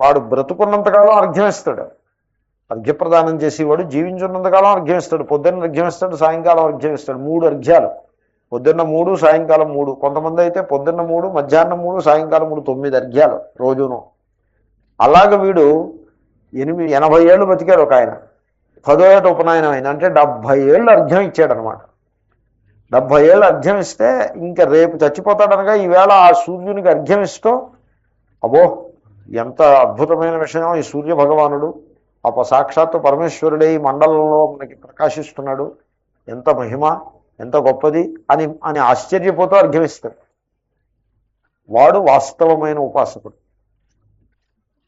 [SPEAKER 1] వాడు బ్రతుకున్నంతకాలం అర్ఘ్యం ఇస్తాడు, అర్ఘ్యప్రదానం చేసేవాడు జీవించున్నంతకాలం అర్ఘ్యం ఇస్తాడు. పొద్దున్న అర్ఘ్యం ఇస్తాడు, సాయంకాలం అర్ఘ్యం ఇస్తాడు. 3 అర్ఘ్యాలు, పొద్దున్న 3, సాయంకాలం 3. కొంతమంది అయితే పొద్దున్న 3, మధ్యాహ్నం 3, సాయంకాలం 3, 9 అర్ఘ్యాలు రోజును. అలాగ వీడు 80 ఏళ్ళు బతికాడు ఒక ఆయన. 10వ ఏట ఉపనయనం అయింది అంటే 70 ఏళ్ళు అర్ఘ్యం ఇచ్చాడు అనమాట. 70 ఏళ్ళు అర్ఘ్యం ఇస్తే ఇంకా రేపు చచ్చిపోతాడనగా ఈవేళ ఆ సూర్యునికి అర్ఘ్యం ఇస్తూ, అబ్బో ఎంత అద్భుతమైన విషయం, ఈ సూర్య భగవానుడు సాక్షాత్తు పరమేశ్వరుడే ఈ మండలంలో మనకి ప్రకాశిస్తున్నాడు, ఎంత మహిమ, ఎంత గొప్పది అని అని ఆశ్చర్యపోతూ అర్ఘ్యమిస్తాడు. వాడు వాస్తవమైన ఉపాసకుడు.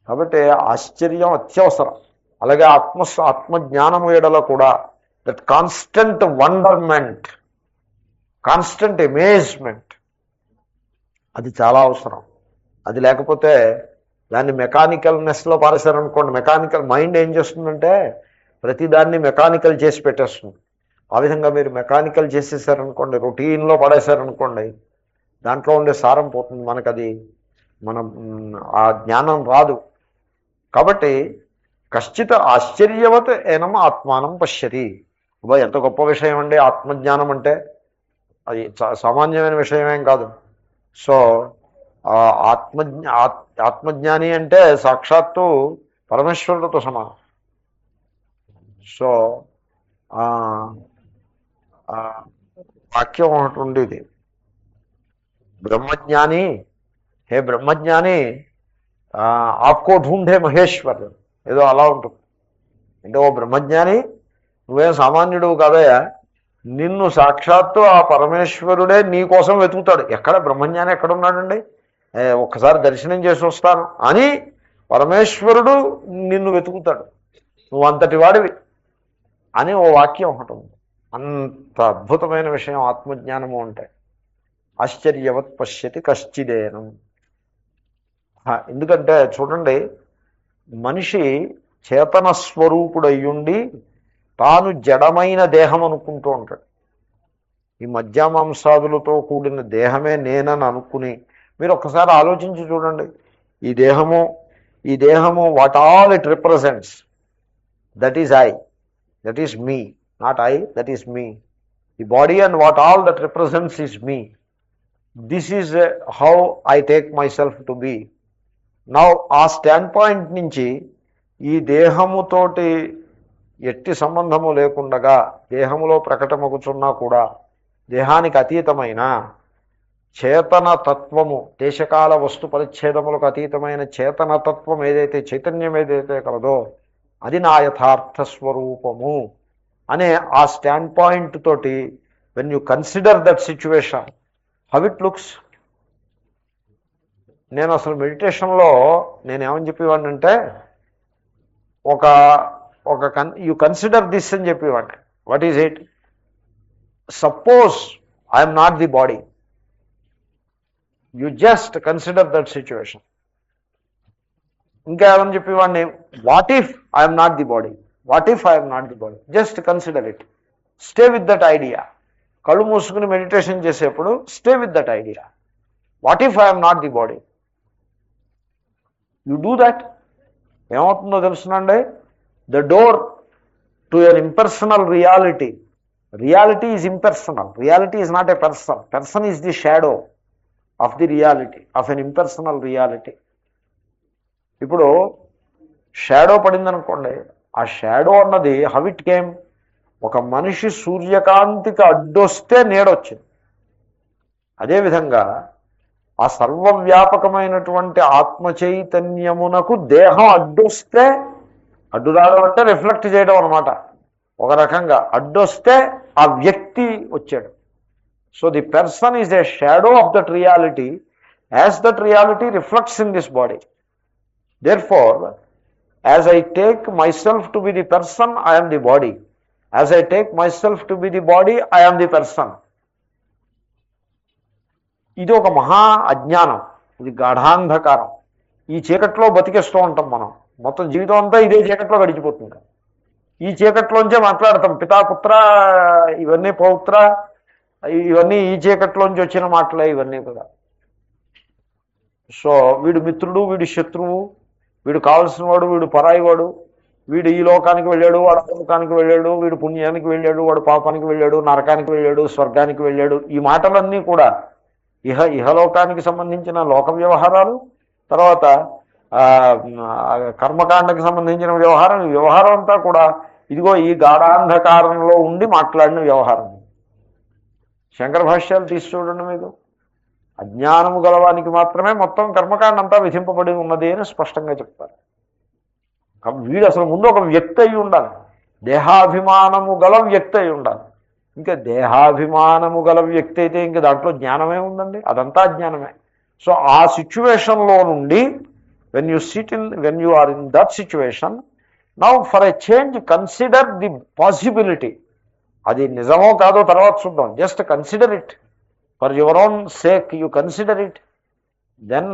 [SPEAKER 1] కాబట్టి ఆశ్చర్యం అత్యవసరం. అలాగే ఆత్మజ్ఞానము ఎడల కూడా that constant wonderment, constant amazement, అది చాలా అవసరం. అది లేకపోతే దాన్ని మెకానికల్నెస్లో పారేశారనుకోండి, మెకానికల్ మైండ్ ఏం చేస్తుందంటే ప్రతిదాన్ని మెకానికల్ చేసి పెట్టేస్తుంది. ఆ విధంగా మీరు మెకానికల్ చేసేసారనుకోండి, రొటీన్లో పడేశారనుకోండి, దాంట్లో ఉండే సారం పోతుంది, మనకు మనం ఆ జ్ఞానం రాదు. కాబట్టి కశ్చిత్ ఆశ్చర్యవత్ ఏనం ఆత్మానం పశ్యతి. ఎంత గొప్ప విషయం అండి ఆత్మజ్ఞానం అంటే, అది సామాన్యమైన విషయమేం కాదు. సో ఆత్మజ్ఞాని అంటే సాక్షాత్తు పరమేశ్వరుడితో సమానం. సో వాక్యం ఒకటి ఉండేది, బ్రహ్మజ్ఞాని, హే బ్రహ్మజ్ఞాని ఆప్కో ఢూంఢే మహేశ్వర్, ఏదో అలా ఉంటుంది. అంటే ఓ బ్రహ్మజ్ఞాని, నువ్వేం సామాన్యుడు కాదయా, నిన్ను సాక్షాత్తు ఆ పరమేశ్వరుడే నీ కోసం వెతుకుతాడు. ఎక్కడ బ్రహ్మజ్ఞాని ఎక్కడున్నాడండి, ఒక్కసారి దర్శనం చేసి వస్తాను అని పరమేశ్వరుడు నిన్ను వెతుకుతాడు, నువ్వు అంతటి వాడివి అని ఓ వాక్యం ఒకటి ఉంది. అంత అద్భుతమైన విషయం ఆత్మజ్ఞానము అంటే. ఆశ్చర్యవత్ పశ్యతి కశ్చిదేనం. ఎందుకంటే చూడండి, మనిషి చేతన స్వరూపుడయ్యుండి తాను జడమైన దేహం అనుకుంటూ ఉంటాడు. ఈ మధ్యమాంసాదులతో కూడిన దేహమే నేనని అనుకుని, మీరు ఒక్కసారి ఆలోచించి చూడండి, ఈ దేహము what all it represents, that is I, that is me, not I, that is me. The body and what all that represents is me. This is how I take myself to be. Now ఆ స్టాండ్ పాయింట్ నుంచి ఈ దేహముతోటి ఎట్టి సంబంధము లేకుండగా, దేహములో ప్రకటమగుచున్నా కూడా దేహానికి అతీతమైన చేతన తత్వము, దేశకాల వస్తు పరిచ్ఛేదములకు అతీతమైన చేతనతత్వం ఏదైతే, చైతన్యం ఏదైతే కలదో అది నా యథార్థ స్వరూపము అనే ఆ స్టాండ్ పాయింట్ తోటి when you consider that situation, how it looks. నేను అసలు మెడిటేషన్లో నేనేమని చెప్పేవాడిని అంటే, యూ కన్సిడర్ దిస్ అని చెప్పేవాడిని. What is it? Suppose I'm not the body, you just consider that situation. ఇంకా ఏమని చెప్పేవాడిని, what if I'm not the body, what if I'm not the body, just consider it, stay with that idea. కళ్ళు మూసుకుని మెడిటేషన్ చేసేప్పుడు stay with that idea, what if I'm not the body. You do that, ఏమవుతుందో తెలుసునండి, the door to an impersonal reality. Reality is impersonal, reality is not a person, person is the shadow of the reality, of an impersonal reality. ఇప్పుడు షాడో పడిందనుకోండి, ఆ షాడో అన్నది హౌ ఇట్ కేమ్, ఒక మనిషి సూర్యకాంతికి అడ్డొస్తే నీడొచ్చింది. అదేవిధంగా ఆ సర్వవ్యాపకమైనటువంటి ఆత్మ చైతన్యమునకు దేహం అడ్డొస్తే, అడ్డు రావడం అంటే రిఫ్లెక్ట్ చేయడం అనమాట, ఒక రకంగా అడ్డొస్తే ఆ వ్యక్తి వచ్చాడు. So the person is a shadow of that reality, as that reality reflects in this body. Therefore as I take myself to be the person, I am the body. As I take myself to be the body, I am the person. ఇది ఒక మహా అజ్ఞానం, ఇది గాఢాంధకారం. ఈ చీకట్లో బతికేస్తూ ఉంటాం మనం, మొత్తం జీవితం అంతా ఇదే చీకట్లో గడిచిపోతుంది. ఈ చీకట్లోంచే మాట్లాడతాం, పితాపుత్ర, ఇవన్నీ పౌత్ర, ఇవన్నీ ఈ చీకట్లోంచి వచ్చిన మాటలే ఇవన్నీ కూడా. సో వీడు మిత్రుడు, వీడు శత్రువు, వీడు కావలసిన వాడు, వీడు పరాయివాడు, వీడు ఈ లోకానికి వెళ్ళాడు, వాడు ఆ లోకానికి వెళ్ళాడు, వీడు పుణ్యానికి వెళ్ళాడు, వాడు పాపానికి వెళ్ళాడు, నరకానికి వెళ్ళాడు, స్వర్గానికి వెళ్ళాడు. ఈ మాటలన్నీ కూడా ఇహలోకానికి సంబంధించిన లోక వ్యవహారాలు, తర్వాత కర్మకాండకి సంబంధించిన వ్యవహారం. ఈ వ్యవహారం అంతా కూడా ఇదిగో ఈ గాఢాంధకారంలో ఉండి మాట్లాడిన వ్యవహారం. శంకర భాష్యాలు తీసి చూడండి, మీకు అజ్ఞానము గలవానికి మాత్రమే మొత్తం కర్మకాండ అంతా విధింపబడి ఉన్నది అని స్పష్టంగా చెప్తారు. వీడు అసలు ముందు ఒక వ్యక్తి అయి ఉండాలి, దేహాభిమానము గల వ్యక్తి అయి ఉండాలి. ఇంకా దేహాభిమానము గల వ్యక్తి అయితే ఇంక దాంట్లో జ్ఞానమే ఉందండి, అదంతా జ్ఞానమే. సో ఆ సిచ్యువేషన్లో నుండి when you are in that situation, now for a change consider the possibility. అది నిజమో కాదో తర్వాత చూద్దాం, just consider it for your own sake, you consider it, then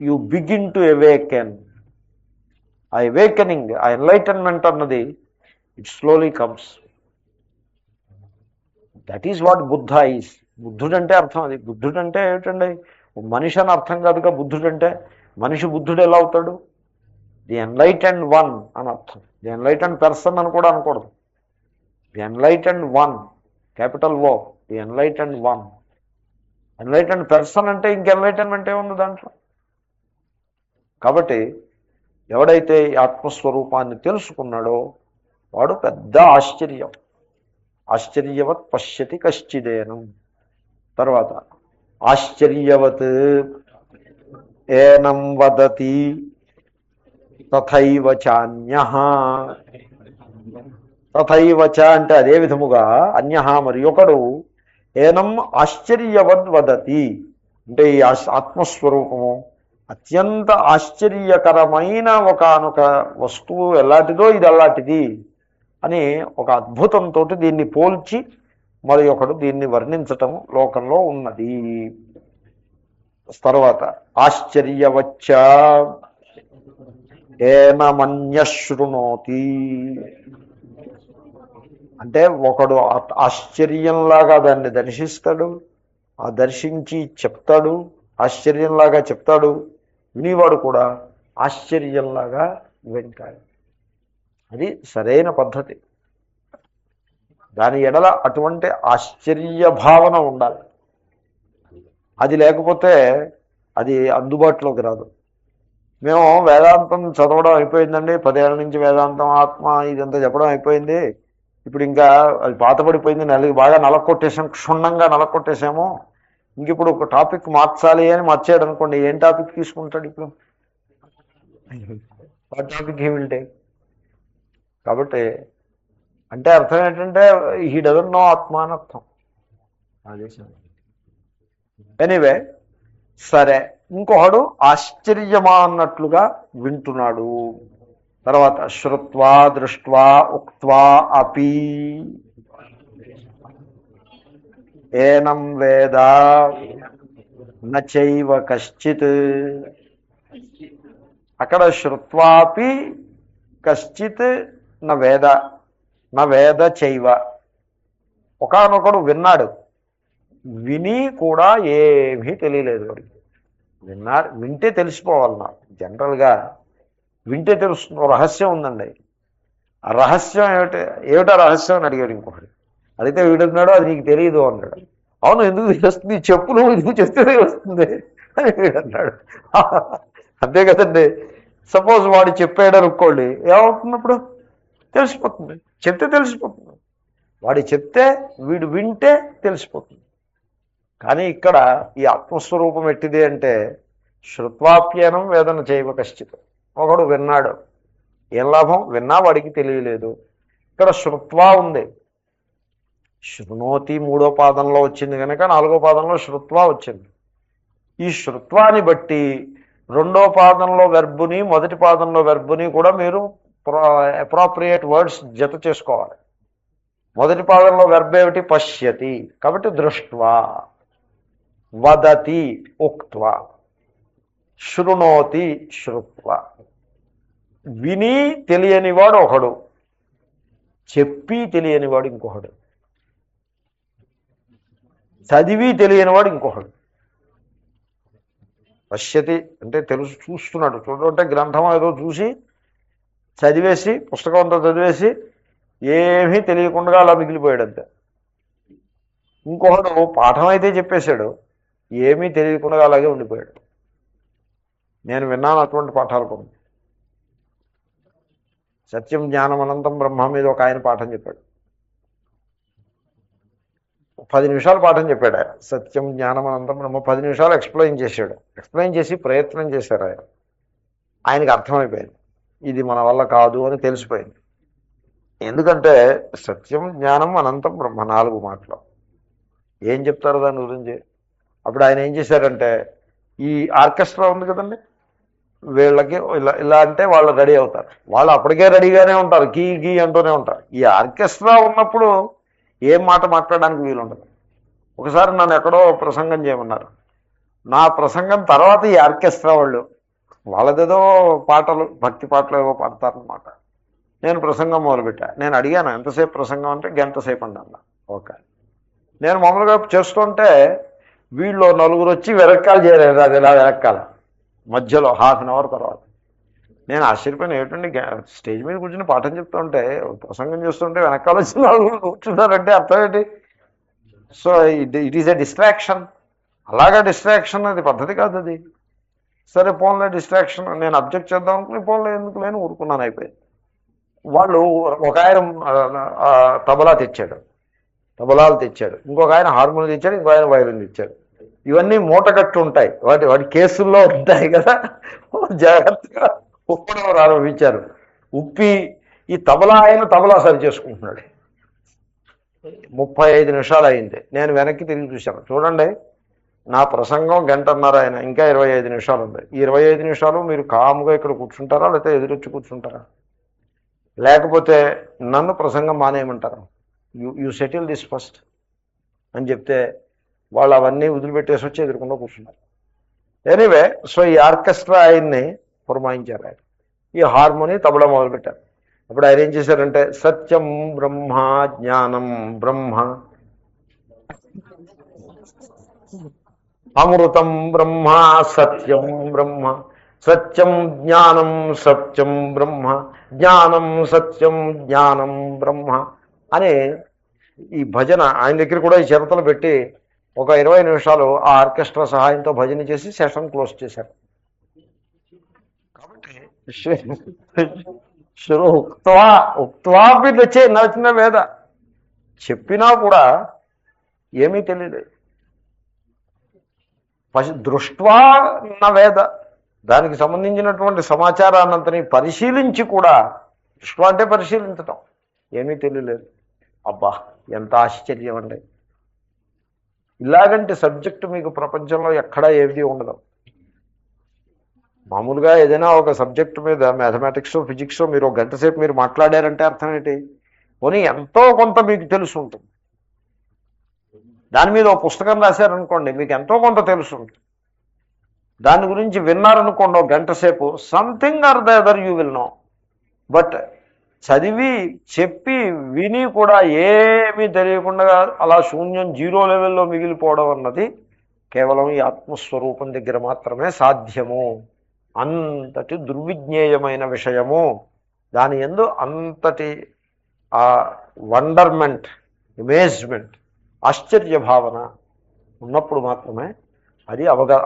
[SPEAKER 1] you begin to awaken. ఆ అవేకెనింగ్, ఆ ఎన్లైటన్మెంట్ అన్నది it slowly comes. That is what Buddha is. బుద్ధుడంటే అర్థం అది. బుద్ధుడంటే ఏమిటండి, మనిషి అని అర్థం కాదుగా. బుద్ధుడంటే మనిషి బుద్ధుడు ఎలా అవుతాడు? ది ఎన్లైటెండ్ వన్ అని అర్థం. ది ఎన్లైటెండ్ పర్సన్ అని కూడా అనకూడదు. The enlightened one, capital oh, the enlightened one. Enlightened person అంటే ఇంక ఎన్లైటన్మెంట్ ఏముంది దాంట్లో. కాబట్టి ఎవడైతే ఈ ఆత్మస్వరూపాన్ని తెలుసుకున్నాడో వాడు పెద్ద ఆశ్చర్యం. ఆశ్చర్యవత్ పశ్యతి కశ్చిదేనం. తర్వాత ఆశ్చర్యవత్ ఏనం వదతి తథైవ చాన్యః. తథైవ చ అంటే అదే విధముగా, అన్యః మరి ఒకడు, ఏనం ఆశ్చర్యవద్ వదతి అంటే ఈ ఆత్మస్వరూపము అత్యంత ఆశ్చర్యకరమైన ఒకనొక వస్తువు ఎలాంటిదో ఇది అలాంటిది అని ఒక అద్భుతంతో దీన్ని పోల్చి మరి ఒకడు దీన్ని వర్ణించటం లోకంలో ఉన్నది. తర్వాత ఆశ్చర్యవచ్చ ఏనమన్యశృణోతి అంటే ఒకడు ఆశ్చర్యంలాగా దాన్ని దర్శిస్తాడు, ఆ దర్శించి చెప్తాడు, ఆశ్చర్యంలాగా చెప్తాడు, వినివాడు కూడా ఆశ్చర్యంలాగా వింటాడు. అది సరైన పద్ధతి. దాని ఎడల అటువంటి ఆశ్చర్య భావన ఉండాలి. అది లేకపోతే అది అందుబాటులోకి రాదు. మేము వేదాంతం చదవడం అయిపోయిందండి, 10 ఏళ్ళ నుంచి వేదాంతం ఆత్మ ఇదంతా చెప్పడం అయిపోయింది, ఇప్పుడు ఇంకా అది పాతపడిపోయింది, బాగా నలకొట్టేసాం, క్షుణ్ణంగా నలకొట్టేసాము, ఇంక ఇప్పుడు ఒక టాపిక్ మార్చాలి అని మార్చాడు అనుకోండి, ఏం టాపిక్ తీసుకుంటాడు ఇప్పుడు? ఆ టాపిక్ ఏమిటి? కాబట్టి అంటే అర్థం ఏంటంటే హీ డజంట్ నో ఆత్మ అని అర్థం. అదే ఎనీవే, సరే, ఇంకొకడు ఆశ్చర్యమా అన్నట్లుగా వింటున్నాడు. తర్వాత శ్రుత్వా దృష్ట్వా ఉక్త్వా అపి ఏనం వేద నచైవ కశ్చిత్. అక్కడ శ్రుత్వాపి కశ్చిత్ న వేద, న వేద చైవ. ఒకానొకడు విన్నాడు, విని కూడా ఏమీ తెలియలేదు వాడికి. వింటే తెలిసిపోవాలి. నాకు జనరల్గా వింటే తెలుస్తుంది. రహస్యం ఉందండి. ఆ రహస్యం ఏమిటా రహస్యం అని అడిగాడు ఇంకొకటి. అడిగితే వీడున్నాడు, అది నీకు తెలియదు అన్నాడు. అవును, ఎందుకు తెలుస్తుంది? చెప్పు, నువ్వు ఎందుకు చెప్తే వస్తుంది అని వీడన్నాడు. అంతే కదండి. సపోజ్ వాడు చెప్పాడు అనుకోండి, ఏమవుతుంది అప్పుడు? తెలిసిపోతుంది, చెప్తే తెలిసిపోతుంది. వాడు చెప్తే వీడు వింటే తెలిసిపోతుంది. కానీ ఇక్కడ ఈ ఆత్మస్వరూపం ఎట్టిది అంటే శ్రుత్వాప్యనం వేదన చేయవ కశ్చిత్. ఒకడు విన్నాడు, ఏం లాభం? విన్నా వాడికి తెలియలేదు. ఇక్కడ శృత్వా ఉంది. శృణోతి మూడో పాదంలో వచ్చింది కనుక నాలుగో పాదంలో శృత్వా వచ్చింది. ఈ శృత్వాన్ని బట్టి రెండో పాదంలో వెర్బుని మొదటి పాదంలో వెర్బుని కూడా మీరు అప్రాప్రియేట్ వర్డ్స్ జత చేసుకోవాలి. మొదటి పాదంలో వెర్బ్ ఏమిటి? పశ్యతి. కాబట్టి దృష్ట్వా, వదతి ఉక్త్వా, శృణోతి శ్రుత్వా. విని తెలియనివాడు ఒకడు, చెప్పి తెలియనివాడు ఇంకొకడు, చదివి తెలియనివాడు ఇంకొకడు. పశ్యతి అంటే తెలుసు, చూస్తున్నాడు. చూడంటే గ్రంథం ఏదో చూసి చదివేసి పుస్తకం అంతా చదివేసి ఏమీ తెలియకుండా అలా మిగిలిపోయాడు అంతే. ఇంకొకడు పాఠం అయితే చెప్పేశాడు, ఏమీ తెలియకుండా అలాగే ఉండిపోయాడు. నేను విన్నాను అటువంటి పాఠాలు కొన్ని. సత్యం జ్ఞానం అనంతం బ్రహ్మ మీద ఒక ఆయన పాఠం చెప్పాడు. 10 నిమిషాలు పాఠం చెప్పాడు ఆయన. సత్యం జ్ఞానం అనంతం బ్రహ్మ 10 నిమిషాలు ఎక్స్ప్లెయిన్ చేశాడు. ఎక్స్ప్లెయిన్ చేసి ప్రయత్నం చేశారు ఆయన. ఆయనకి అర్థమైపోయింది ఇది మన వల్ల కాదు అని తెలిసిపోయింది. ఎందుకంటే సత్యం జ్ఞానం అనంతం బ్రహ్మ 4 మాటలు ఏం చెప్తారు దాని గురించి. అప్పుడు ఆయన ఏం చేశారంటే, ఈ ఆర్కెస్ట్రా ఉంది కదండి, వీళ్ళకి ఇలా ఇలా అంటే వాళ్ళు రెడీ అవుతారు. వాళ్ళు అప్పటికే రెడీగానే ఉంటారు, గీ గీ అంటూనే ఉంటారు. ఈ ఆర్కెస్ట్రా ఉన్నప్పుడు ఏం మాట మాట్లాడడానికి వీలుండదు. ఒకసారి నన్ను ఎక్కడో ప్రసంగం చేయమన్నారు. నా ప్రసంగం తర్వాత ఈ ఆర్కెస్ట్రా వాళ్ళదేదో పాటలు, భక్తి పాటలు ఏవో పాడతారనమాట. నేను ప్రసంగం మొదలుపెట్టా. నేను అడిగాను ఎంతసేపు ప్రసంగం అంటే, గంట సేపు అండి అన్న. ఓకే. నేను మామూలుగా చేస్తుంటే వీళ్ళు 4 వచ్చి వెనక్కాలు చేయలేదు. అది ఇలా వెనక్కాల మధ్యలో ½ అన్ అవర్ తర్వాత నేను ఆశ్చర్యపోయిన, ఏమిటండి స్టేజ్ మీద కూర్చొని పాఠం చెప్తుంటే, ప్రసంగం చేస్తుంటే వెనకాల వచ్చి 4 కూర్చున్నారంటే అర్థం ఏంటి? So it is a distraction. అలాగా డిస్ట్రాక్షన్, అది పద్ధతి కాదు అది. సరే పోన్లే డిస్ట్రాక్షన్, నేను అబ్జెక్ట్ చేద్దాం అనుకుని పోన్లే ఎందుకు లేని ఊరుకున్నాను, అయిపోయింది. వాళ్ళు ఒక ఆయన తబలా తెచ్చాడు, తబలాలు తెచ్చాడు, ఇంకొక ఆయన హార్మోనియం తెచ్చాడు, ఇంకో ఆయన వయలిన్ తెచ్చాడు. ఇవన్నీ మూటగట్టు ఉంటాయి, వాటి కేసుల్లో ఉంటాయి కదా. జాగ్రత్తగా ఉప్పడం ప్రారంభించారు. ఉప్పి ఈ తబలా ఆయన తబలా సరి చేసుకుంటున్నాడు. 35 నిమిషాలు అయింది. నేను వెనక్కి తిరిగి చూశాను. చూడండి, నా ప్రసంగం 1 గంటన్నర, ఆయన ఇంకా 25 నిమిషాలు ఉంది. ఈ 25 నిమిషాలు మీరు కాముగా ఇక్కడ కూర్చుంటారా, లేకపోతే ఎదురొచ్చి కూర్చుంటారా? లేకపోతే నన్ను ప్రసంగం మానేయమంటారా? యూ సెటిల్ దిస్ ఫస్ట్ అని చెప్తే వాళ్ళు అవన్నీ వదిలిపెట్టేసి వచ్చి ఎదురుకుండా కూర్చున్నారు. ఎనీవే, సో ఈ ఆర్కెస్ట్రా ఆయన్ని పురమాయించారు. ఆయన ఈ హార్మోని తబలా మొదలుపెట్టారు. అప్పుడు ఆయన ఏం చేశారంటే, సత్యం బ్రహ్మ జ్ఞానం బ్రహ్మ అమృతం బ్రహ్మ సత్యం బ్రహ్మ, సత్యం జ్ఞానం సత్యం బ్రహ్మ, జ్ఞానం సత్యం జ్ఞానం బ్రహ్మ అని ఈ భజన ఆయన దగ్గర కూడా ఈ చిరతలు పెట్టి ఒక 20 నిమిషాలు ఆ ఆర్కెస్ట్రా సహాయంతో భజన చేసి సెషన్ క్లోజ్ చేశారు. కాబట్టి ఉక్త్వాపి నచ్చిన వేద, చెప్పినా కూడా ఏమీ తెలియలేదు. దృష్ట్వా నా వేద, దానికి సంబంధించినటువంటి సమాచారాన్నంతని పరిశీలించి కూడా, దృష్ట్వా అంటే పరిశీలించటం, ఏమీ తెలియలేదు. అబ్బా ఎంత ఆశ్చర్యం అండి! ఇలాగంటే సబ్జెక్టు మీకు ప్రపంచంలో ఎక్కడా ఏది ఉండదు. మామూలుగా ఏదైనా ఒక సబ్జెక్టు మీద మ్యాథమెటిక్స్ ఫిజిక్స్ మీరు 1 గంట సేపు మీరు మాట్లాడారంటే అర్థం ఏంటి? పోనీ ఎంతో కొంత మీకు తెలుసు ఉంటుంది. దాని మీద ఒక పుస్తకం రాశారనుకోండి, మీకు ఎంతో కొంత తెలుసు ఉంటుంది. దాని గురించి విన్నారనుకోండి 1 గంట సేపు, something or the other you will know. But చదివి చెప్పి విని కూడా ఏమీ తెలియకుండా అలా శూన్యం, 0 లెవెల్లో మిగిలిపోవడం అన్నది కేవలం ఈ ఆత్మస్వరూపం దగ్గర మాత్రమే సాధ్యము. అంతటి దుర్విజ్ఞేయమైన విషయము, దాని యందు అంతటి ఆ వండర్మెంట్, అమేజ్మెంట్, ఆశ్చర్య భావన ఉన్నప్పుడు మాత్రమే అది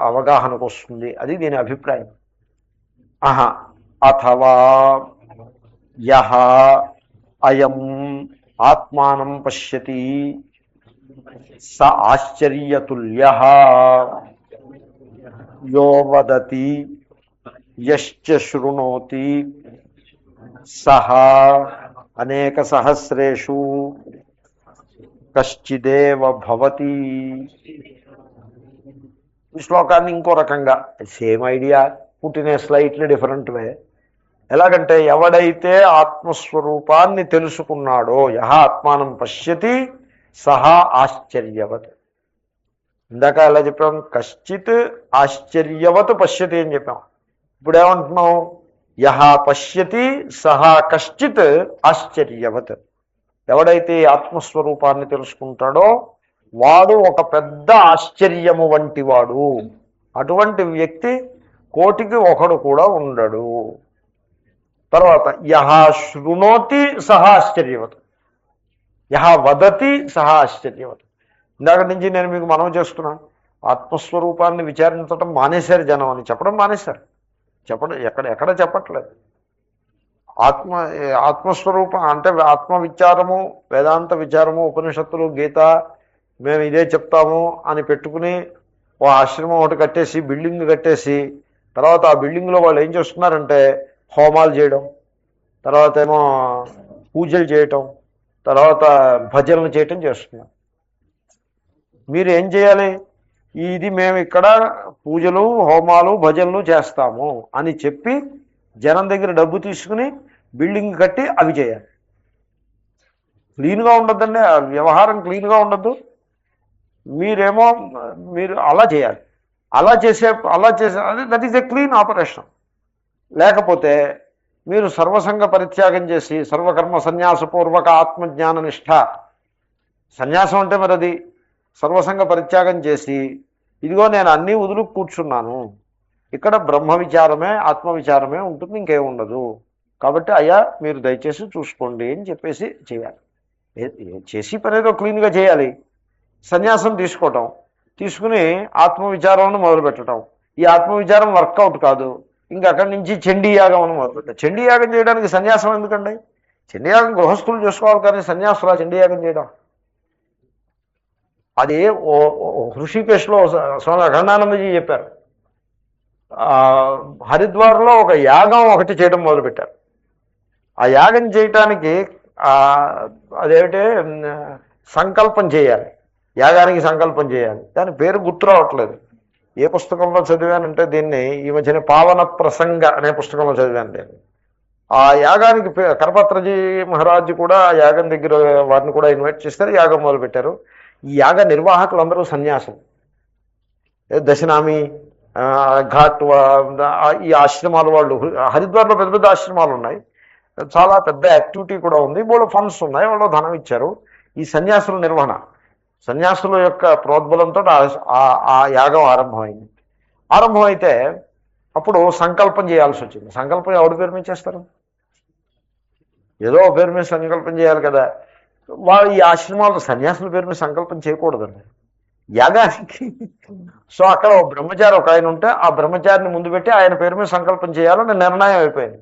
[SPEAKER 1] అవగాహనకు వస్తుంది. అది దీని అభిప్రాయం. ఆహా, అథవా యహ అయం ఆత్మానం పశ్యతి స ఆశ్చర్యతుల్యః యో వదతి యశ్చ శృణోతి సహ అనేక సహస్రేషు కశ్చిదేవ భవతి. ఈ శ్లోకాన్ని ఇంకో రకంగా సేమ్ ఐడియా పుట్టిన స్లైట్లీ డిఫరెంట్ వే. ఎలాగంటే ఎవడైతే ఆత్మస్వరూపాన్ని తెలుసుకున్నాడో యహ ఆత్మానం పశ్యతి సహా ఆశ్చర్యవత్. ఇందాక ఎలా చెప్పాం, కశ్చిత్ ఆశ్చర్యవత్ పశ్యతి అని చెప్పాం. ఇప్పుడు ఏమంటున్నాం, యహ పశ్యతి సహా కశ్చిత్ ఆశ్చర్యవత్. ఎవడైతే ఆత్మస్వరూపాన్ని తెలుసుకుంటాడో వాడు ఒక పెద్ద ఆశ్చర్యము వంటి వాడు. అటువంటి వ్యక్తి కోటికి ఒకడు కూడా ఉండడు. తర్వాత యహ శృణోతి సహా ఆశ్చర్యవత్, యహ వదతి సహా ఆశ్చర్యవత్. ఇందాక నుంచి నేను మీకు మనవి చేస్తున్నాను, ఆత్మస్వరూపాన్ని విచారించడం మానేశారు జనం అని చెప్పడం మానేశారు. ఎక్కడ చెప్పట్లేదు. ఆత్మస్వరూపం అంటే ఆత్మ విచారము, వేదాంత విచారము, ఉపనిషత్తులు, గీత మేము ఇదే చెప్తాము అని పెట్టుకుని ఓ ఆశ్రమం ఒకటి కట్టేసి, బిల్డింగ్ కట్టేసి, తర్వాత ఆ బిల్డింగ్లో వాళ్ళు ఏం చేస్తున్నారంటే హోమాలు చేయడం, తర్వాత ఏమో పూజలు చేయటం, తర్వాత భజనలు చేయటం చేస్తున్నారు. మీరు ఏం చేయాలి, ఇది మేము ఇక్కడ పూజలు, హోమాలు, భజనలు చేస్తాము అని చెప్పి జనం దగ్గర డబ్బు తీసుకుని బిల్డింగ్ కట్టి అవి చేయాలి. క్లీన్గా ఉండొద్దండి, ఆ వ్యవహారం క్లీన్గా ఉండొద్దు. మీరు అలా చేయాలి. అలా చేసే అది that is a clean operation. లేకపోతే మీరు సర్వసంగ పరిత్యాగం చేసి సర్వకర్మ సన్యాసపూర్వక ఆత్మజ్ఞాన నిష్ఠ, సన్యాసం అంటే మరి అది సర్వసంగ పరిత్యాగం చేసి ఇదిగో నేను అన్నీ వదులు కూర్చున్నాను, ఇక్కడ బ్రహ్మ విచారమే ఆత్మ విచారమే ఉంటుంది, ఇంకేం ఉండదు, కాబట్టి అయ్యా మీరు దయచేసి చూసుకోండి అని చెప్పేసి చేయాలి. చేసి పనేదో క్లీన్గా చేయాలి. సన్యాసం తీసుకుని ఆత్మవిచారాన్ని మొదలుపెట్టడం. ఈ ఆత్మవిచారం వర్కౌట్ కాదు, ఇంకా అక్కడి నుంచి చండీయాగం అని మొదలుపెట్టాం. చండీయాగం చేయడానికి సన్యాసం ఎందుకండి? చండీయాగం గృహస్థులు చేసుకోవాలి, కానీ సన్యాసులా చండీయాగం చేయడం? అది హృషికేశ్లో స్వామి అఖండానందజీ చెప్పారు. హరిద్వార్లో ఒక యాగం ఒకటి చేయడం మొదలుపెట్టారు. ఆ యాగం చేయటానికి అదేమిటే సంకల్పం చేయాలి, యాగానికి సంకల్పం చేయాలి. దాని పేరు గుర్తు రావట్లేదు. ఏ పుస్తకంలో చదివానంటే దీన్ని ఈ మధ్యన పావన ప్రసంగ అనే పుస్తకంలో చదివాను నేను. ఆ యాగానికి కరపత్రజీ మహారాజు కూడా ఆ యాగం దగ్గర వారిని కూడా ఇన్వైట్ చేస్తారు, యాగం మొదలుపెట్టారు. ఈ యాగ నిర్వాహకులు అందరూ సన్యాసం. దశనామి, ఘాట్, ఈ ఆశ్రమాల వాళ్ళు, హరిద్వార్లో పెద్ద పెద్ద ఆశ్రమాలు ఉన్నాయి, చాలా పెద్ద యాక్టివిటీ కూడా ఉంది, బోర్డు ఫండ్స్ ఉన్నాయి, వాళ్ళు ధనం ఇచ్చారు. ఈ సన్యాసుల నిర్వహణ, సన్యాసుల యొక్క ప్రోద్బలంతో ఆ యాగం ఆరంభమైతే అప్పుడు సంకల్పం చేయాల్సి వచ్చింది. సంకల్పం ఎవరి పేరు మీద చేస్తారు? ఏదో పేరు మీద సంకల్పం చేయాలి కదా. వాళ్ళు ఈ ఆశ్రమాలు సన్యాసుల పేరు మీద సంకల్పం చేయకూడదండి యాగానికి. సో అక్కడ ఒక బ్రహ్మచారి ఒక ఆయన ఉంటే ఆ బ్రహ్మచారిని ముందు పెట్టి ఆయన పేరు మీద సంకల్పం చేయాలని నిర్ణయం అయిపోయింది.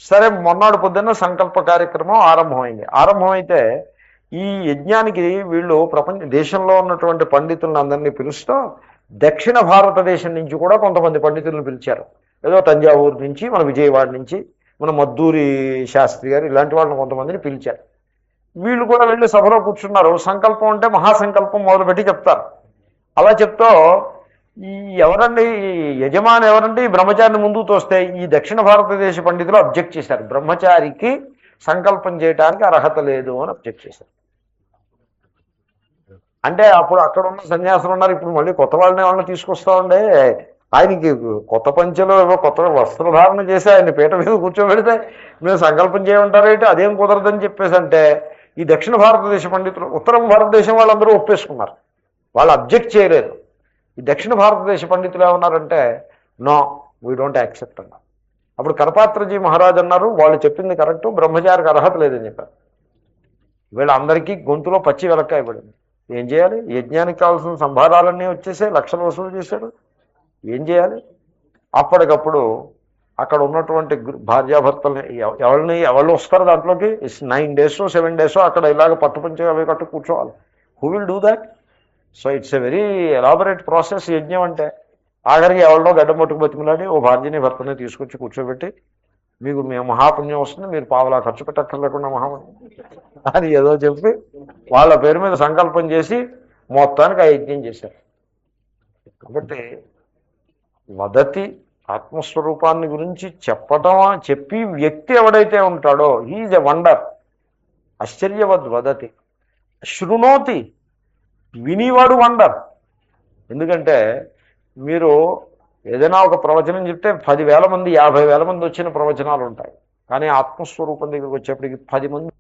[SPEAKER 1] సరే, మొన్నటి పొద్దున్న సంకల్ప కార్యక్రమం ఆరంభమైతే ఈ యజ్ఞానికి వీళ్ళు దేశంలో ఉన్నటువంటి పండితులను అందరినీ పిలుస్తూ దక్షిణ భారతదేశం నుంచి కూడా కొంతమంది పండితులను పిలిచారు. ఏదో తంజావూరు నుంచి, మన విజయవాడ నుంచి, మన మద్దూరి శాస్త్రి గారు, ఇలాంటి వాళ్ళని కొంతమందిని పిలిచారు. వీళ్ళు కూడా వెళ్ళి సభలో కూర్చున్నారు. సంకల్పం అంటే మహాసంకల్పం మొదలుపెట్టి చెప్తారు. అలా చెప్తూ ఈ యజమాని ఎవరంటే ఈ బ్రహ్మచారిని ముందుకు తోస్తే ఈ దక్షిణ భారతదేశ పండితులు అబ్జెక్ట్ చేశారు. బ్రహ్మచారికి సంకల్పం చేయడానికి అర్హత లేదు అని అబ్జెక్ట్ చేశారు. అంటే అప్పుడు అక్కడ ఉన్న సన్యాసులు ఉన్నారు, ఇప్పుడు మళ్ళీ కొత్త వాళ్ళని తీసుకొస్తా ఉండే, ఆయనకి కొత్త పంచెలో ఏవో కొత్త వస్త్రధారణ చేసి ఆయన పీట మీద కూర్చోబెడితే మేము సంకల్పం చేయమంటారేంటి, అదేం కుదరదని చెప్పేసి అంటే ఈ దక్షిణ భారతదేశ పండితులు, ఉత్తర భారతదేశం వాళ్ళందరూ ఒప్పేసుకున్నారు, వాళ్ళు అబ్జెక్ట్ చేయలేదు. ఈ దక్షిణ భారతదేశ పండితులు ఏమన్నారంటే నో, వీ డోంట్ యాక్సెప్ట్ అన్నారు. అప్పుడు కరపాత్రజీ మహారాజ్ అన్నారు వాళ్ళు చెప్పింది కరెక్టు, బ్రహ్మచారికి అర్హత లేదని చెప్పారు. వీళ్ళందరికీ గొంతులో పచ్చి వెలక్కాయ పడింది. ఏం చేయాలి? యజ్ఞానికి కావాల్సిన సంభారాలన్నీ వచ్చేసే, లక్షలు వసూలు చేశాడు, ఏం చేయాలి? అప్పటికప్పుడు అక్కడ ఉన్నటువంటి భార్యాభర్తల్ని ఎవరు వస్తారు దాంట్లోకి 9 days 7 days అక్కడ ఇలాగ పట్టుపంచి అవి కట్టు కూర్చోవాలి. Who will do that? So it's a very elaborate process యజ్ఞం అంటే. ఆఖరికి ఎవరినో గడ్డం పట్టుకు బతిమలాడి ఓ భార్యని భర్తని తీసుకొచ్చి కూర్చోబెట్టి మీకు మేము మహాపుణ్యం వస్తుంది, మీరు పావలా ఖర్చు పెట్టక్కర్లేకుండా మహాపుణ్యం అని ఏదో చెప్పి వాళ్ళ పేరు మీద సంకల్పం చేసి మొత్తానికి ఆ యజ్ఞం చేశారు. కాబట్టి వదతి ఆత్మస్వరూపాన్ని గురించి చెప్పి వ్యక్తి ఎవడైతే ఉంటాడో హీఈజ్ ఎ వండర్. ఆశ్చర్యవద్ వదతి. శృణోతి, వినివాడు వండర్. ఎందుకంటే మీరు ఏదైనా ఒక ప్రవచనం చెప్తే 10,000 మంది 50,000 మంది వచ్చిన ప్రవచనాలు ఉంటాయి. కానీ ఆత్మస్వరూపం దగ్గరికి వచ్చేప్పటికి 10 మంది